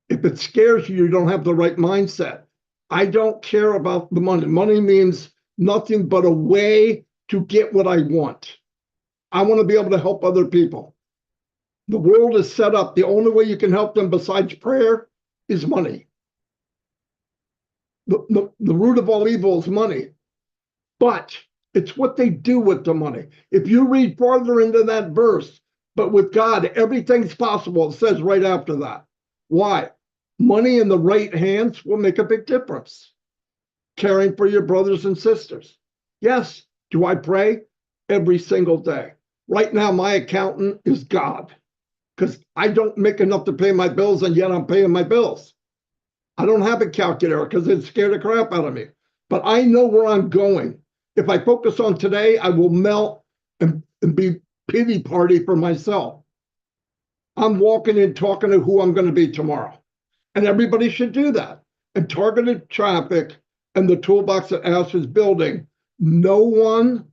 If it scares you, you don't have the right mindset. I don't care about the money. Money means nothing but a way to get what I want. I want to be able to help other people. The world is set up. The only way you can help them besides prayer is money. The root of all evil is money. But it's what they do with the money. If you read farther into that verse, but with God, everything's possible, it says right after that. Why? Money in the right hands will make a big difference. Caring for your brothers and sisters. Yes. Do I pray? Every single day. Right now, my accountant is God, because I don't make enough to pay my bills, and yet I'm paying my bills. I don't have a calculator because it scared the crap out of me. But I know where I'm going. If I focus on today, I will melt and be pity party for myself. I'm walking and talking to who I'm going to be tomorrow. And everybody should do that. And targeted traffic and the toolbox that Ash is building, no one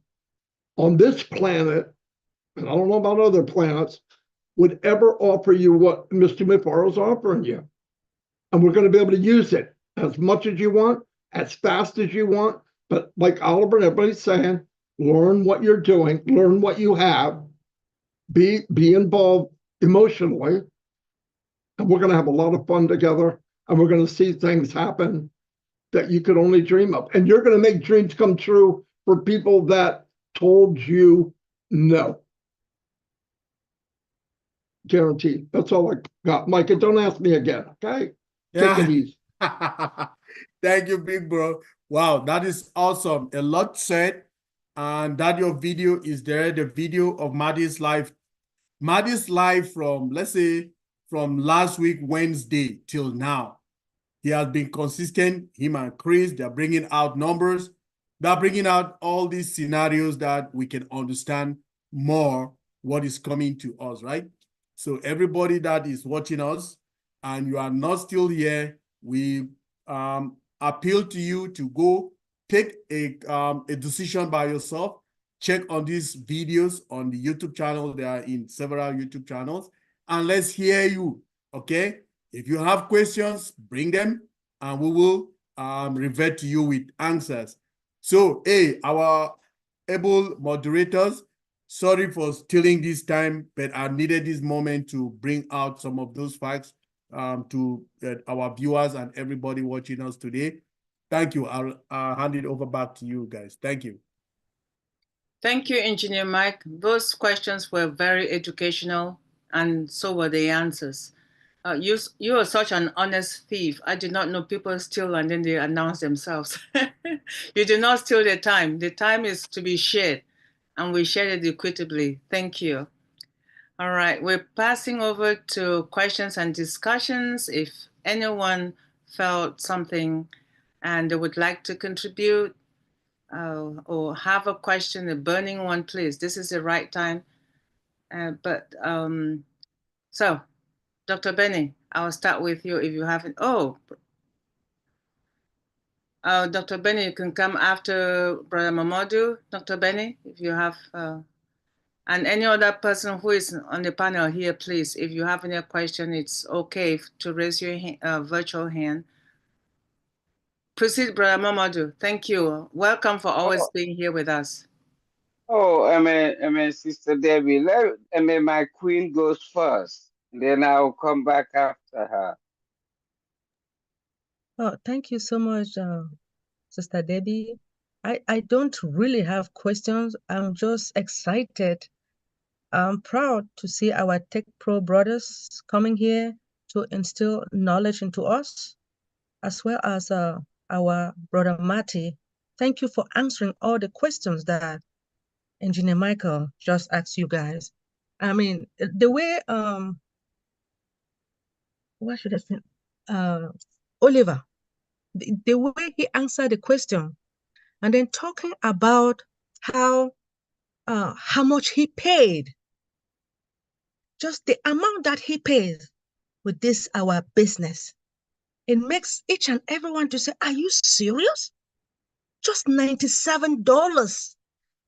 on this planet, and I don't know about other planets, would ever offer you what Mr. Mafara is offering you. And we're going to be able to use it as much as you want, as fast as you want. But like Oliver and everybody's saying, learn what you're doing, learn what you have, be involved emotionally, and we're going to have a lot of fun together, and we're going to see things happen that you could only dream of. And you're going to make dreams come true for people that told you no. Guaranteed. That's all I got. Micah, don't ask me again, okay? Yeah. Take it easy. Thank you, big bro. Wow, that is awesome. A lot said, and that your video is there, the video of Maddie's life. Maddie's life from, let's say, from last week, Wednesday, till now. He has been consistent, him and Chris, they're bringing out numbers. They're bringing out all these scenarios that we can understand more what is coming to us, right? So everybody that is watching us and you are not still here, we appeal to you to go take a decision by yourself. Check on these videos on the YouTube channel. They are in several YouTube channels. And let's hear you, okay? If you have questions, bring them, and we will revert to you with answers. So, hey, our able moderators, Sorry for stealing this time, but I needed this moment to bring out some of those facts to our viewers and everybody watching us today. Thank you. I'll hand it over back to you guys. Thank you. Thank you, Engineer Mike. Those questions were very educational, and so were the answers. You are such an honest thief. I did not know people steal and then they announce themselves. You did not steal the time. The time is to be shared, and we shared it equitably. Thank you. All right, we're passing over to questions and discussions. If anyone felt something and they would like to contribute or have a question, a burning one, please. This is the right time. So, Dr. Benny, I'll start with you if you haven't. Dr. Benny, you can come after Brother Mamadou. Dr. Benny, if you have, and any other person who is on the panel here, please, if you have any question, it's okay to raise your virtual hand. Proceed, Brother Mamadou. Thank you. Welcome for always being here with us. Sister Debbie, my queen goes first. Then I'll come back after her. Oh, thank you so much, Sister Debbie. I don't really have questions. I'm just excited. I'm proud to see our Tech Pro brothers coming here to instill knowledge into us, as well as our brother Matty. Thank you for answering all the questions that Engineer Michael just asked you guys. I mean, the way, what should I say? Oliver, the way he answered the question, and then talking about how much he paid, just the amount that he pays with this, our business. It makes each and everyone to say, are you serious? Just $97.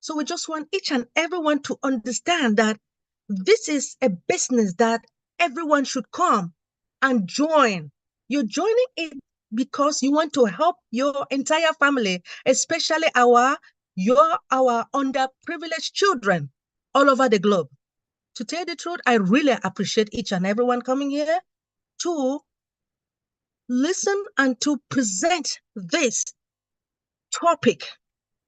So we just want each and everyone to understand that this is a business that everyone should come and join. You're joining it because you want to help your entire family, especially our underprivileged children all over the globe. To tell the truth, I really appreciate each and everyone coming here to listen and to present this topic.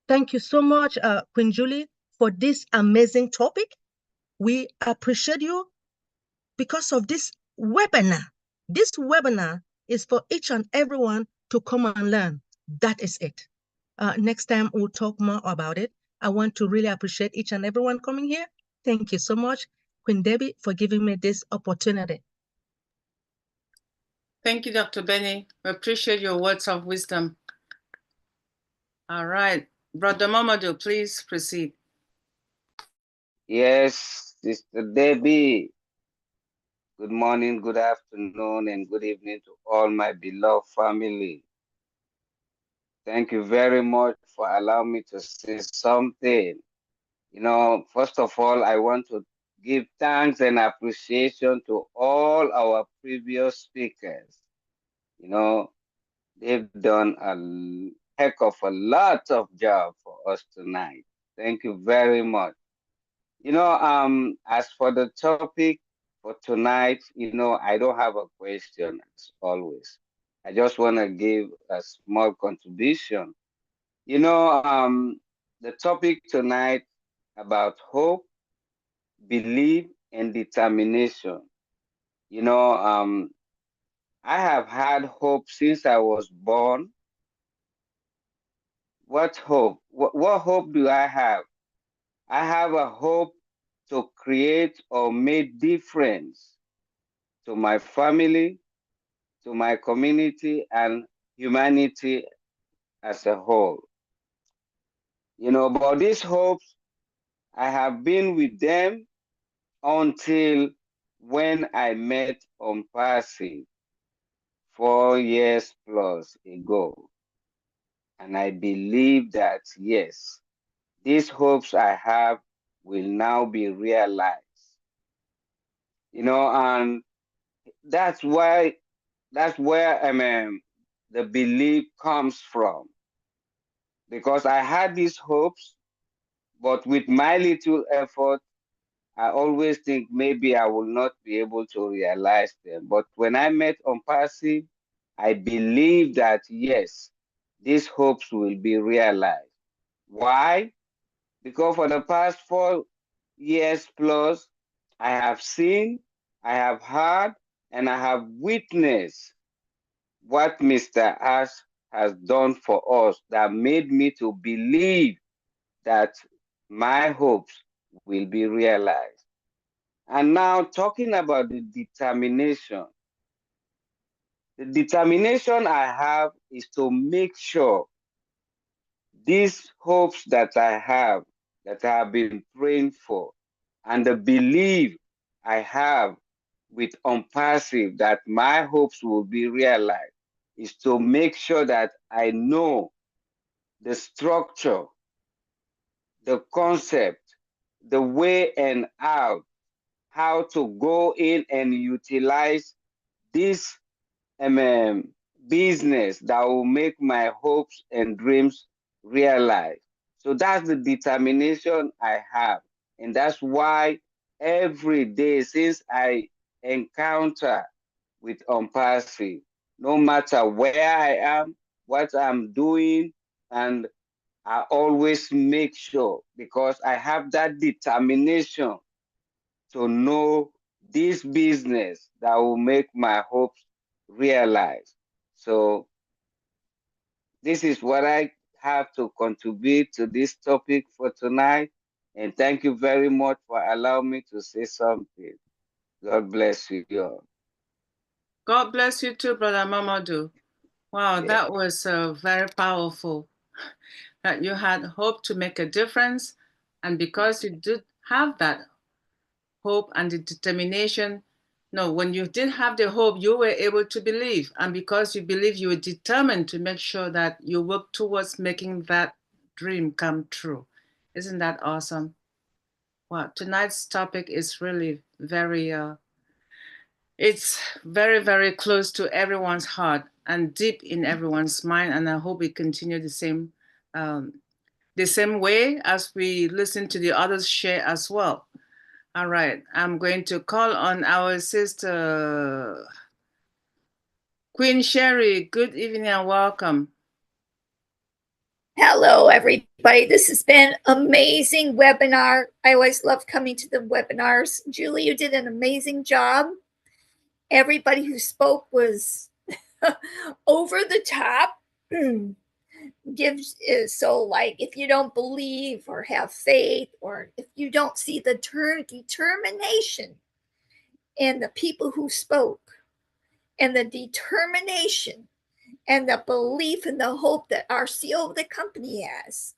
Thank you so much, Queen Julie, for this amazing topic. We appreciate you because of this webinar. This webinar is for each and everyone to come and learn. That is it. Next time, we'll talk more about it. I want to really appreciate each and everyone coming here. Thank you so much, Queen Debbie, for giving me this opportunity. Thank you, Dr. Benny. We appreciate your words of wisdom. All right. Brother Mamadou, please proceed. Yes, Sister Debbie. Good morning, good afternoon, and good evening to all my beloved family. Thank you very much for allowing me to say something. You know, first of all, I want to give thanks and appreciation to all our previous speakers. You know, they've done a heck of a lot of job for us tonight. Thank you very much. You know, as for the topic for tonight, you know, I don't have a question as always. I just want to give a small contribution. You know, the topic tonight about hope, belief, and determination. You know, I have had hope since I was born. What hope? What hope do I have? I have a hope to create or make difference to my family, to my community, and humanity as a whole. You know, about these hopes, I have been with them until when I met Ompasi 4 years plus ago. And I believe that, yes, these hopes I have will now be realized. You know, and that's where the belief comes from. Because I had these hopes, But with my little effort, I always think maybe I will not be able to realize them. But when I met Passive, I believe that yes, these hopes will be realized. Why? Because for the past 4 years plus, I have seen, I have heard, and I have witnessed what Mr. Ash has done for us that made me to believe that my hopes will be realized. And now talking about the determination I have is to make sure these hopes that I have been praying for, and the belief I have with Unpassive that my hopes will be realized, is to make sure that I know the structure, the concept, the way and out, how to go in and utilize this business that will make my hopes and dreams realized. So that's the determination I have. And that's why every day since I encounter with Unpassive, no matter where I am, what I'm doing, and I always make sure, because I have that determination to know this business that will make my hopes realize. So this is what I have to contribute to this topic for tonight. And thank you very much for allowing me to say something. God bless you all. God bless you too, Brother Mamadou. Wow, Yeah. that was very powerful. That you had hope to make a difference. And because you did have that hope and the determination, no, when you did have the hope, you were able to believe. And because you believe, you were determined to make sure that you work towards making that dream come true. Isn't that awesome? Wow, tonight's topic is really very, it's very, very close to everyone's heart and deep in everyone's mind. And I hope we continue the same way as we listen to the others share as well. All right, I'm going to call on our sister, Queen Sherry. Good evening and welcome. Hello, everybody. This has been amazing webinar. I always love coming to the webinars. Julie, you did an amazing job. Everybody who spoke was over the top. So like if you don't believe or have faith, or if you don't see the determination in the people who spoke, and the determination and the belief and the hope that our CEO of the company has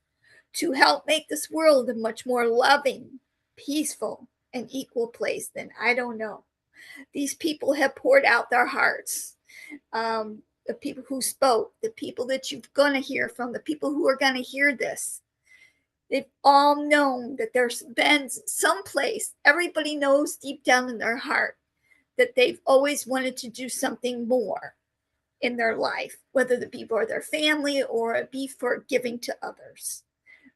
to help make this world a much more loving, peaceful, and equal place, then I don't know. These people have poured out their hearts. The people who spoke, the people that you're going to hear from, the people who are going to hear this, they've all known that there's been some place, everybody knows deep down in their heart that they've always wanted to do something more in their life, whether the people are their family or be for giving to others,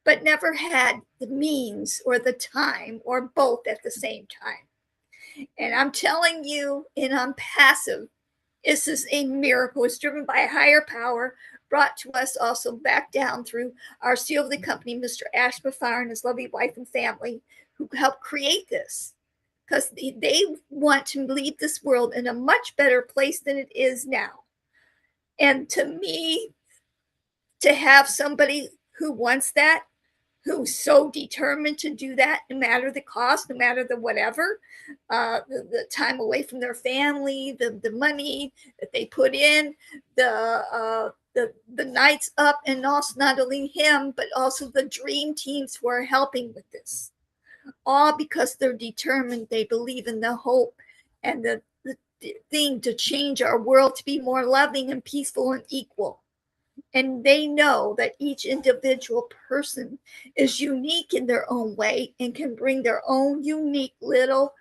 but never had the means or the time or both at the same time. And I'm telling you, in Unpassive, this is a miracle. It's driven by a higher power, brought to us also back down through our CEO of the company, Mr. Ash Mafar, and his lovely wife and family, who helped create this, because they want to leave this world in a much better place than it is now. And to me, to have somebody who wants that, who's so determined to do that, no matter the cost, no matter the whatever, the time away from their family, the money that they put in, the nights up, and also not only him, but also the dream teams who are helping with this, all because they're determined. They believe in the hope and the thing to change our world to be more loving and peaceful and equal. And they know that each individual person is unique in their own way and can bring their own unique little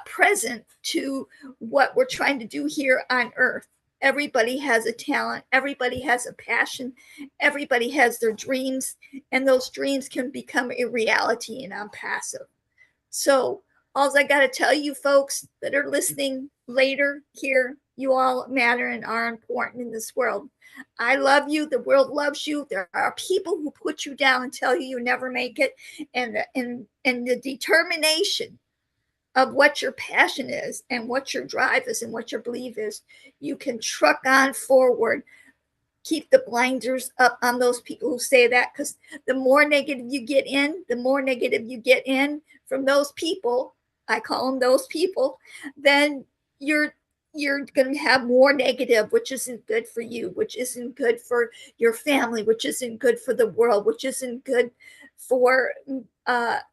present to what we're trying to do here on earth Everybody has a talent. Everybody has a passion. Everybody has their dreams, and those dreams can become a reality, and I'm passive. So all I got to tell you folks that are listening later here, you all matter and are important in this world. I love you. The world loves you. There are people who put you down and tell you never make it. And the determination of what your passion is and what your drive is and what your belief is, you can truck on forward. Keep the blinders up on those people who say that, because the more negative you get in, from those people, I call them those people, then you're going to have more negative, which isn't good for you, which isn't good for your family, which isn't good for the world, which isn't good for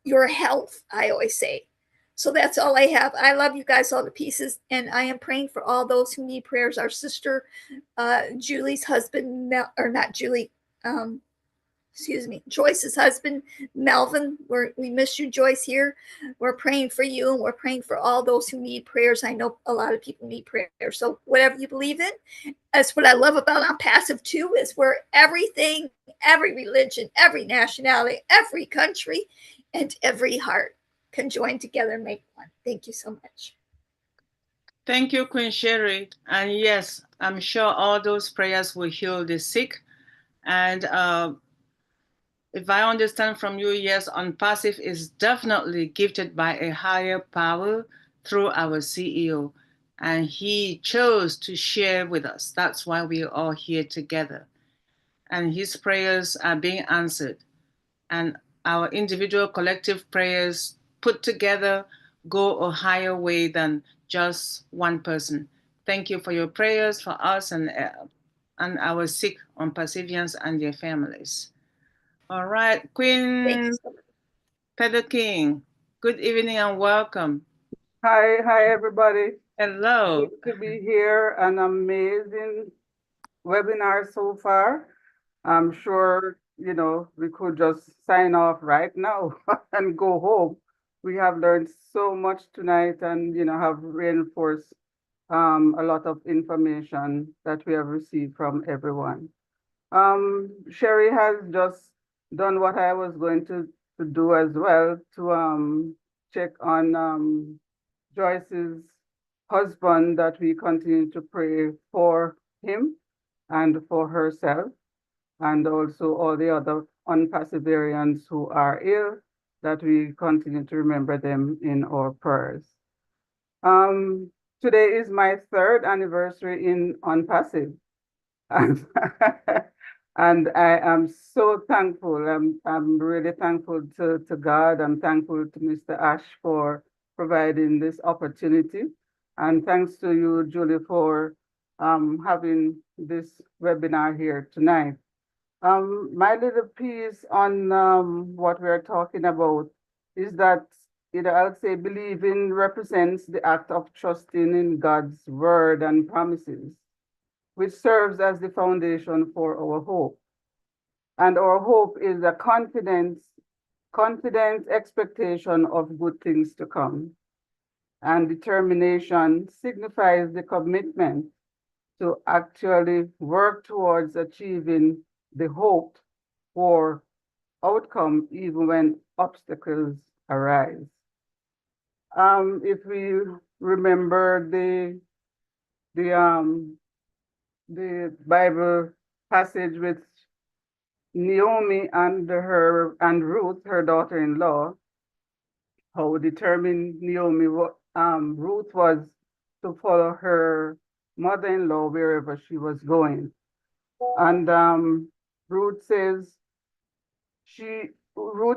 your health, I always say. So that's all I have. I love you guys all to pieces, and I am praying for all those who need prayers. Our sister Julie's husband, or not Julie, Joyce's husband, Melvin. We miss you, Joyce, here. We're praying for you, and we're praying for all those who need prayers. I know a lot of people need prayer. So whatever you believe in, that's what I love about I'm Passive too, is where everything, every religion, every nationality, every country, and every heart can join together and make one. Thank you so much. Thank you, Queen Sherry. And yes, I'm sure all those prayers will heal the sick. And if I understand from you, yes, Unpassive is definitely gifted by a higher power through our CEO. And he chose to share with us. That's why we are all here together. And his prayers are being answered. And our individual collective prayers put together go a higher way than just one person. Thank you for your prayers for us and our sick Unpassivians and their families. All right, Queen Feather King, good evening and welcome. Hi, everybody. Hello. Good to be here. An amazing webinar so far. I'm sure, we could just sign off right now and go home. We have learned so much tonight and, have reinforced a lot of information that we have received from everyone. Sherry has just done what I was going to do as well, to check on Joyce's husband, that we continue to pray for him and for herself, and also all the other Unpassivarians who are ill, that we continue to remember them in our prayers. Today is my 3rd anniversary in Unpassive. And I am so thankful. I'm really thankful to God. I'm thankful to Mr. Ash for providing this opportunity. And thanks to you, Julie, for having this webinar here tonight. My little piece on what we're talking about is that, I would say believing represents the act of trusting in God's word and promises, which serves as the foundation for our hope. And our hope is a confident expectation of good things to come. And determination signifies the commitment to actually work towards achieving the hoped for outcome, even when obstacles arise. If we remember the Bible passage with Naomi and Ruth, her daughter-in-law, how determined Ruth was to follow her mother-in-law wherever she was going. And Ruth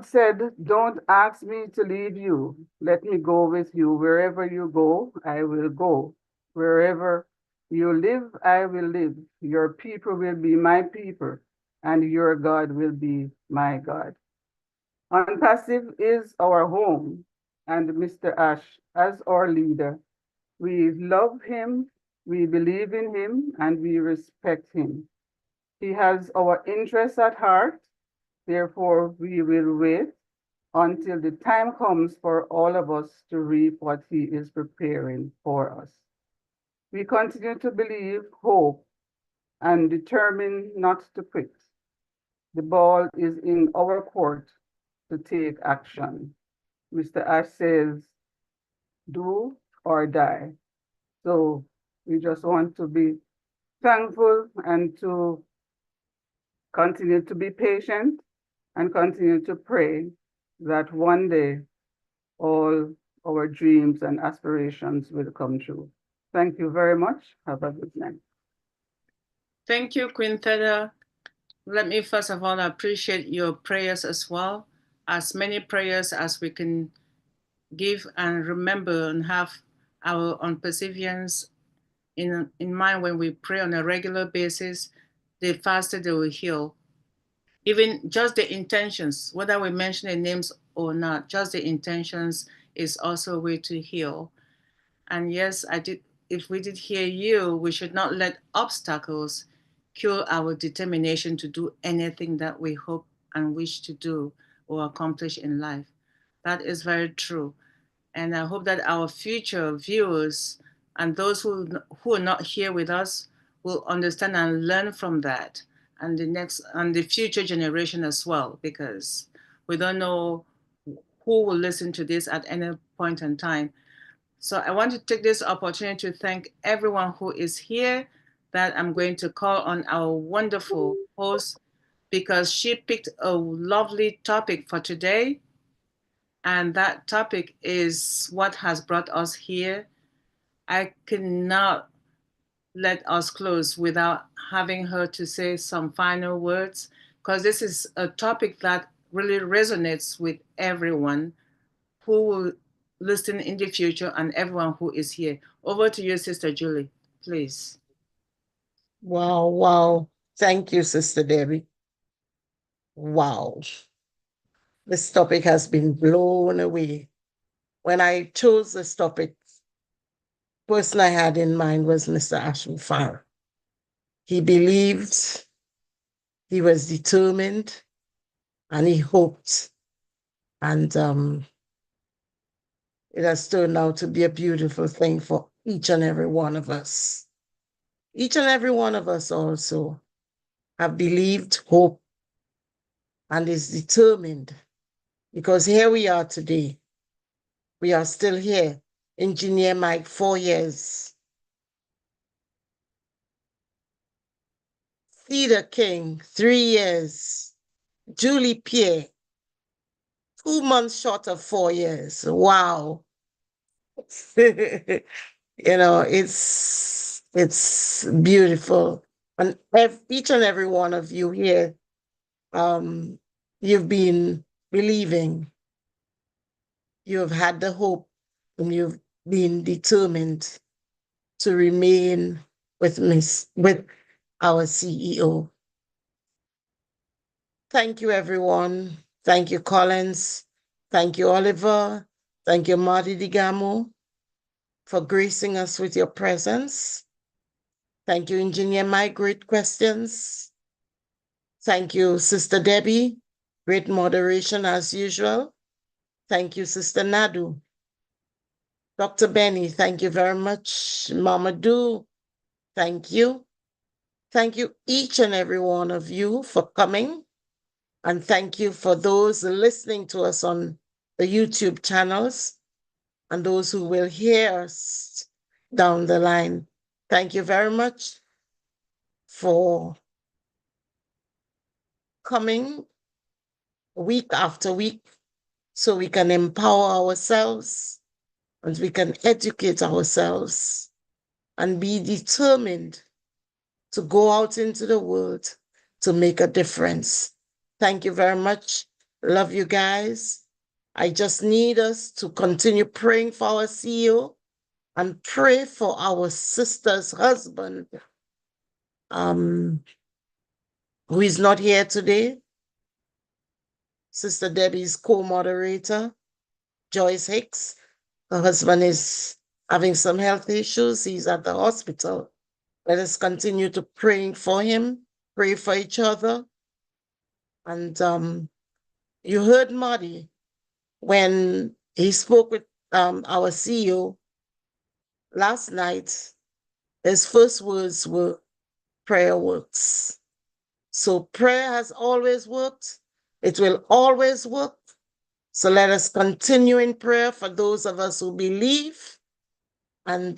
said, "Don't ask me to leave you. Let me go with you. Wherever you go, I will go. Wherever you live, I will live. Your people will be my people, and your God will be my God." Unpassive is our home, and Mr. Ash, as our leader, we love him, we believe in him, and we respect him. He has our interests at heart, therefore we will wait until the time comes for all of us to reap what he is preparing for us. We continue to believe, hope, and determine not to quit. The ball is in our court to take action. Mr. Ash says, do or die. So we just want to be thankful and to continue to be patient and continue to pray that one day all our dreams and aspirations will come true. Thank you very much. Have a good night. Thank you, Queen Theda. Let me first of all appreciate your prayers as well. As many prayers as we can give and remember and have our own perseverance in mind when we pray on a regular basis, the faster they will heal. Even just the intentions, whether we mention the names or not, just the intentions is also a way to heal. And yes, if we did hear you, we should not let obstacles kill our determination to do anything that we hope and wish to do or accomplish in life. That is very true. And I hope that our future viewers and those who are not here with us will understand and learn from that, and the future generation as well, because we don't know who will listen to this at any point in time. So I want to take this opportunity to thank everyone who is here, that I'm going to call on our wonderful host, because she picked a lovely topic for today. And that topic is what has brought us here. I cannot let us close without having her to say some final words, because this is a topic that really resonates with everyone who will listen in the future and everyone who is here. Over to you, Sister Julie, please. Wow, wow. Thank you, Sister Debbie. Wow. This topic has been blown away. When I chose this topic, the person I had in mind was Mr. Ashton Farr. He believed, he was determined, and he hoped. And it has turned out to be a beautiful thing for each and every one of us. Each and every one of us also have believed, hoped, and is determined, because here we are today. We are still here. Engineer Mike, 4 years. Cedar King, 3 years. Julie Pierre, 2 months short of 4 years. Wow. You know, it's beautiful. And each and every one of you here, you've been believing, you've had the hope, and you've been determined to remain with our CEO. Thank you, everyone. Thank you, Collins. Thank you, Oliver. Thank you, Marty Digamo, for gracing us with your presence. Thank you, Engineer Mike, great questions. Thank you, Sister Debbie, great moderation as usual. Thank you, Sister Nadu. Dr. Benny, thank you very much. Mama Do, thank you. Thank you, each and every one of you, for coming. And thank you for those listening to us on the YouTube channels and those who will hear us down the line. Thank you very much for coming week after week so we can empower ourselves and we can educate ourselves and be determined to go out into the world to make a difference. Thank you very much. Love you guys. I just need us to continue praying for our CEO and pray for our sister's husband, who is not here today. Sister Debbie's co-moderator, Joyce Hicks. Her husband is having some health issues. He's at the hospital. Let us continue to praying for him, pray for each other. And you heard Marty when he spoke with our CEO last night. His first words were, prayer works. So prayer has always worked. It will always work. So let us continue in prayer for those of us who believe, and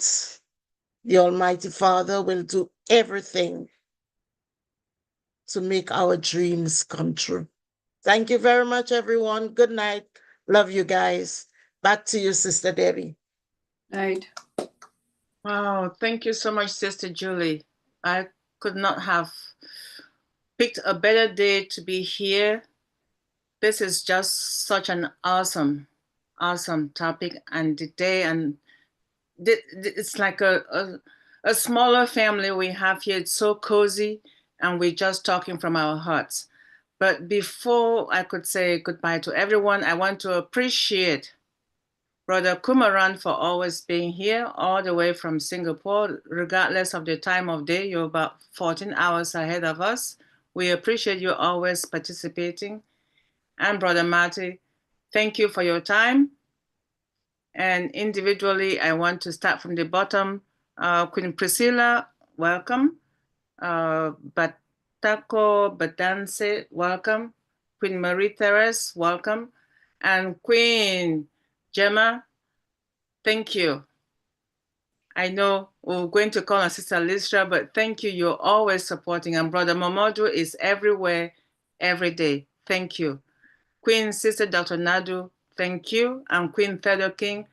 the Almighty Father will do everything to make our dreams come true. Thank you very much, everyone. Good night. Love you guys. Back to you, Sister Debbie. Night. Wow, thank you so much, Sister Julie. I could not have picked a better day to be here. This is just such an awesome topic and the day, and it's like a smaller family we have here. It's so cozy, and we're just talking from our hearts. But before I could say goodbye to everyone, I want to appreciate Brother Kumaran for always being here all the way from Singapore, regardless of the time of day. You're about 14 hours ahead of us. We appreciate you always participating. And Brother Marty, thank you for your time. And individually, I want to start from the bottom. Queen Priscilla, welcome. Batako Badanse, welcome. Queen Marie-Therese, welcome. And Queen Gemma, thank you. I know we're going to call on Sister Listra, but thank you. You're always supporting. And Brother Momodu is everywhere, every day. Thank you. Queen Sister Dr. Nadu, thank you. And Queen Theodore King,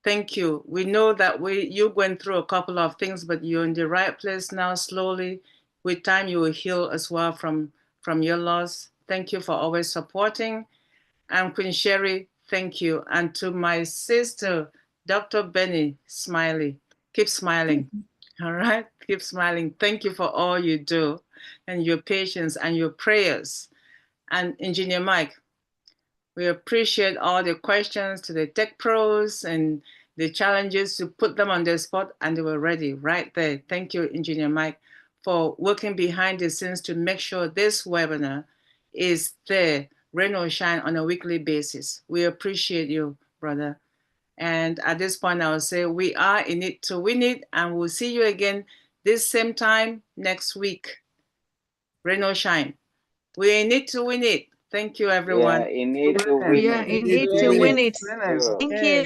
thank you. We know that you went through a couple of things, but you're in the right place now. Slowly, with time, you will heal as well from your loss. Thank you for always supporting. And Queen Sherry, thank you. And to my sister, Dr. Benny Smiley, keep smiling. All right, keep smiling. Thank you for all you do and your patience and your prayers. And Engineer Mike, we appreciate all the questions to the tech pros and the challenges to put them on their spot, and they were ready right there. Thank you, Engineer Mike, for working behind the scenes to make sure this webinar is there, rain or shine, on a weekly basis. We appreciate you, brother. And at this point, I will say we are in it to win it, and we'll see you again this same time next week. Rain or shine. We're in it to win it. Thank you, everyone. We are in it to win We are it. in it to win it. Thank you. Thank you.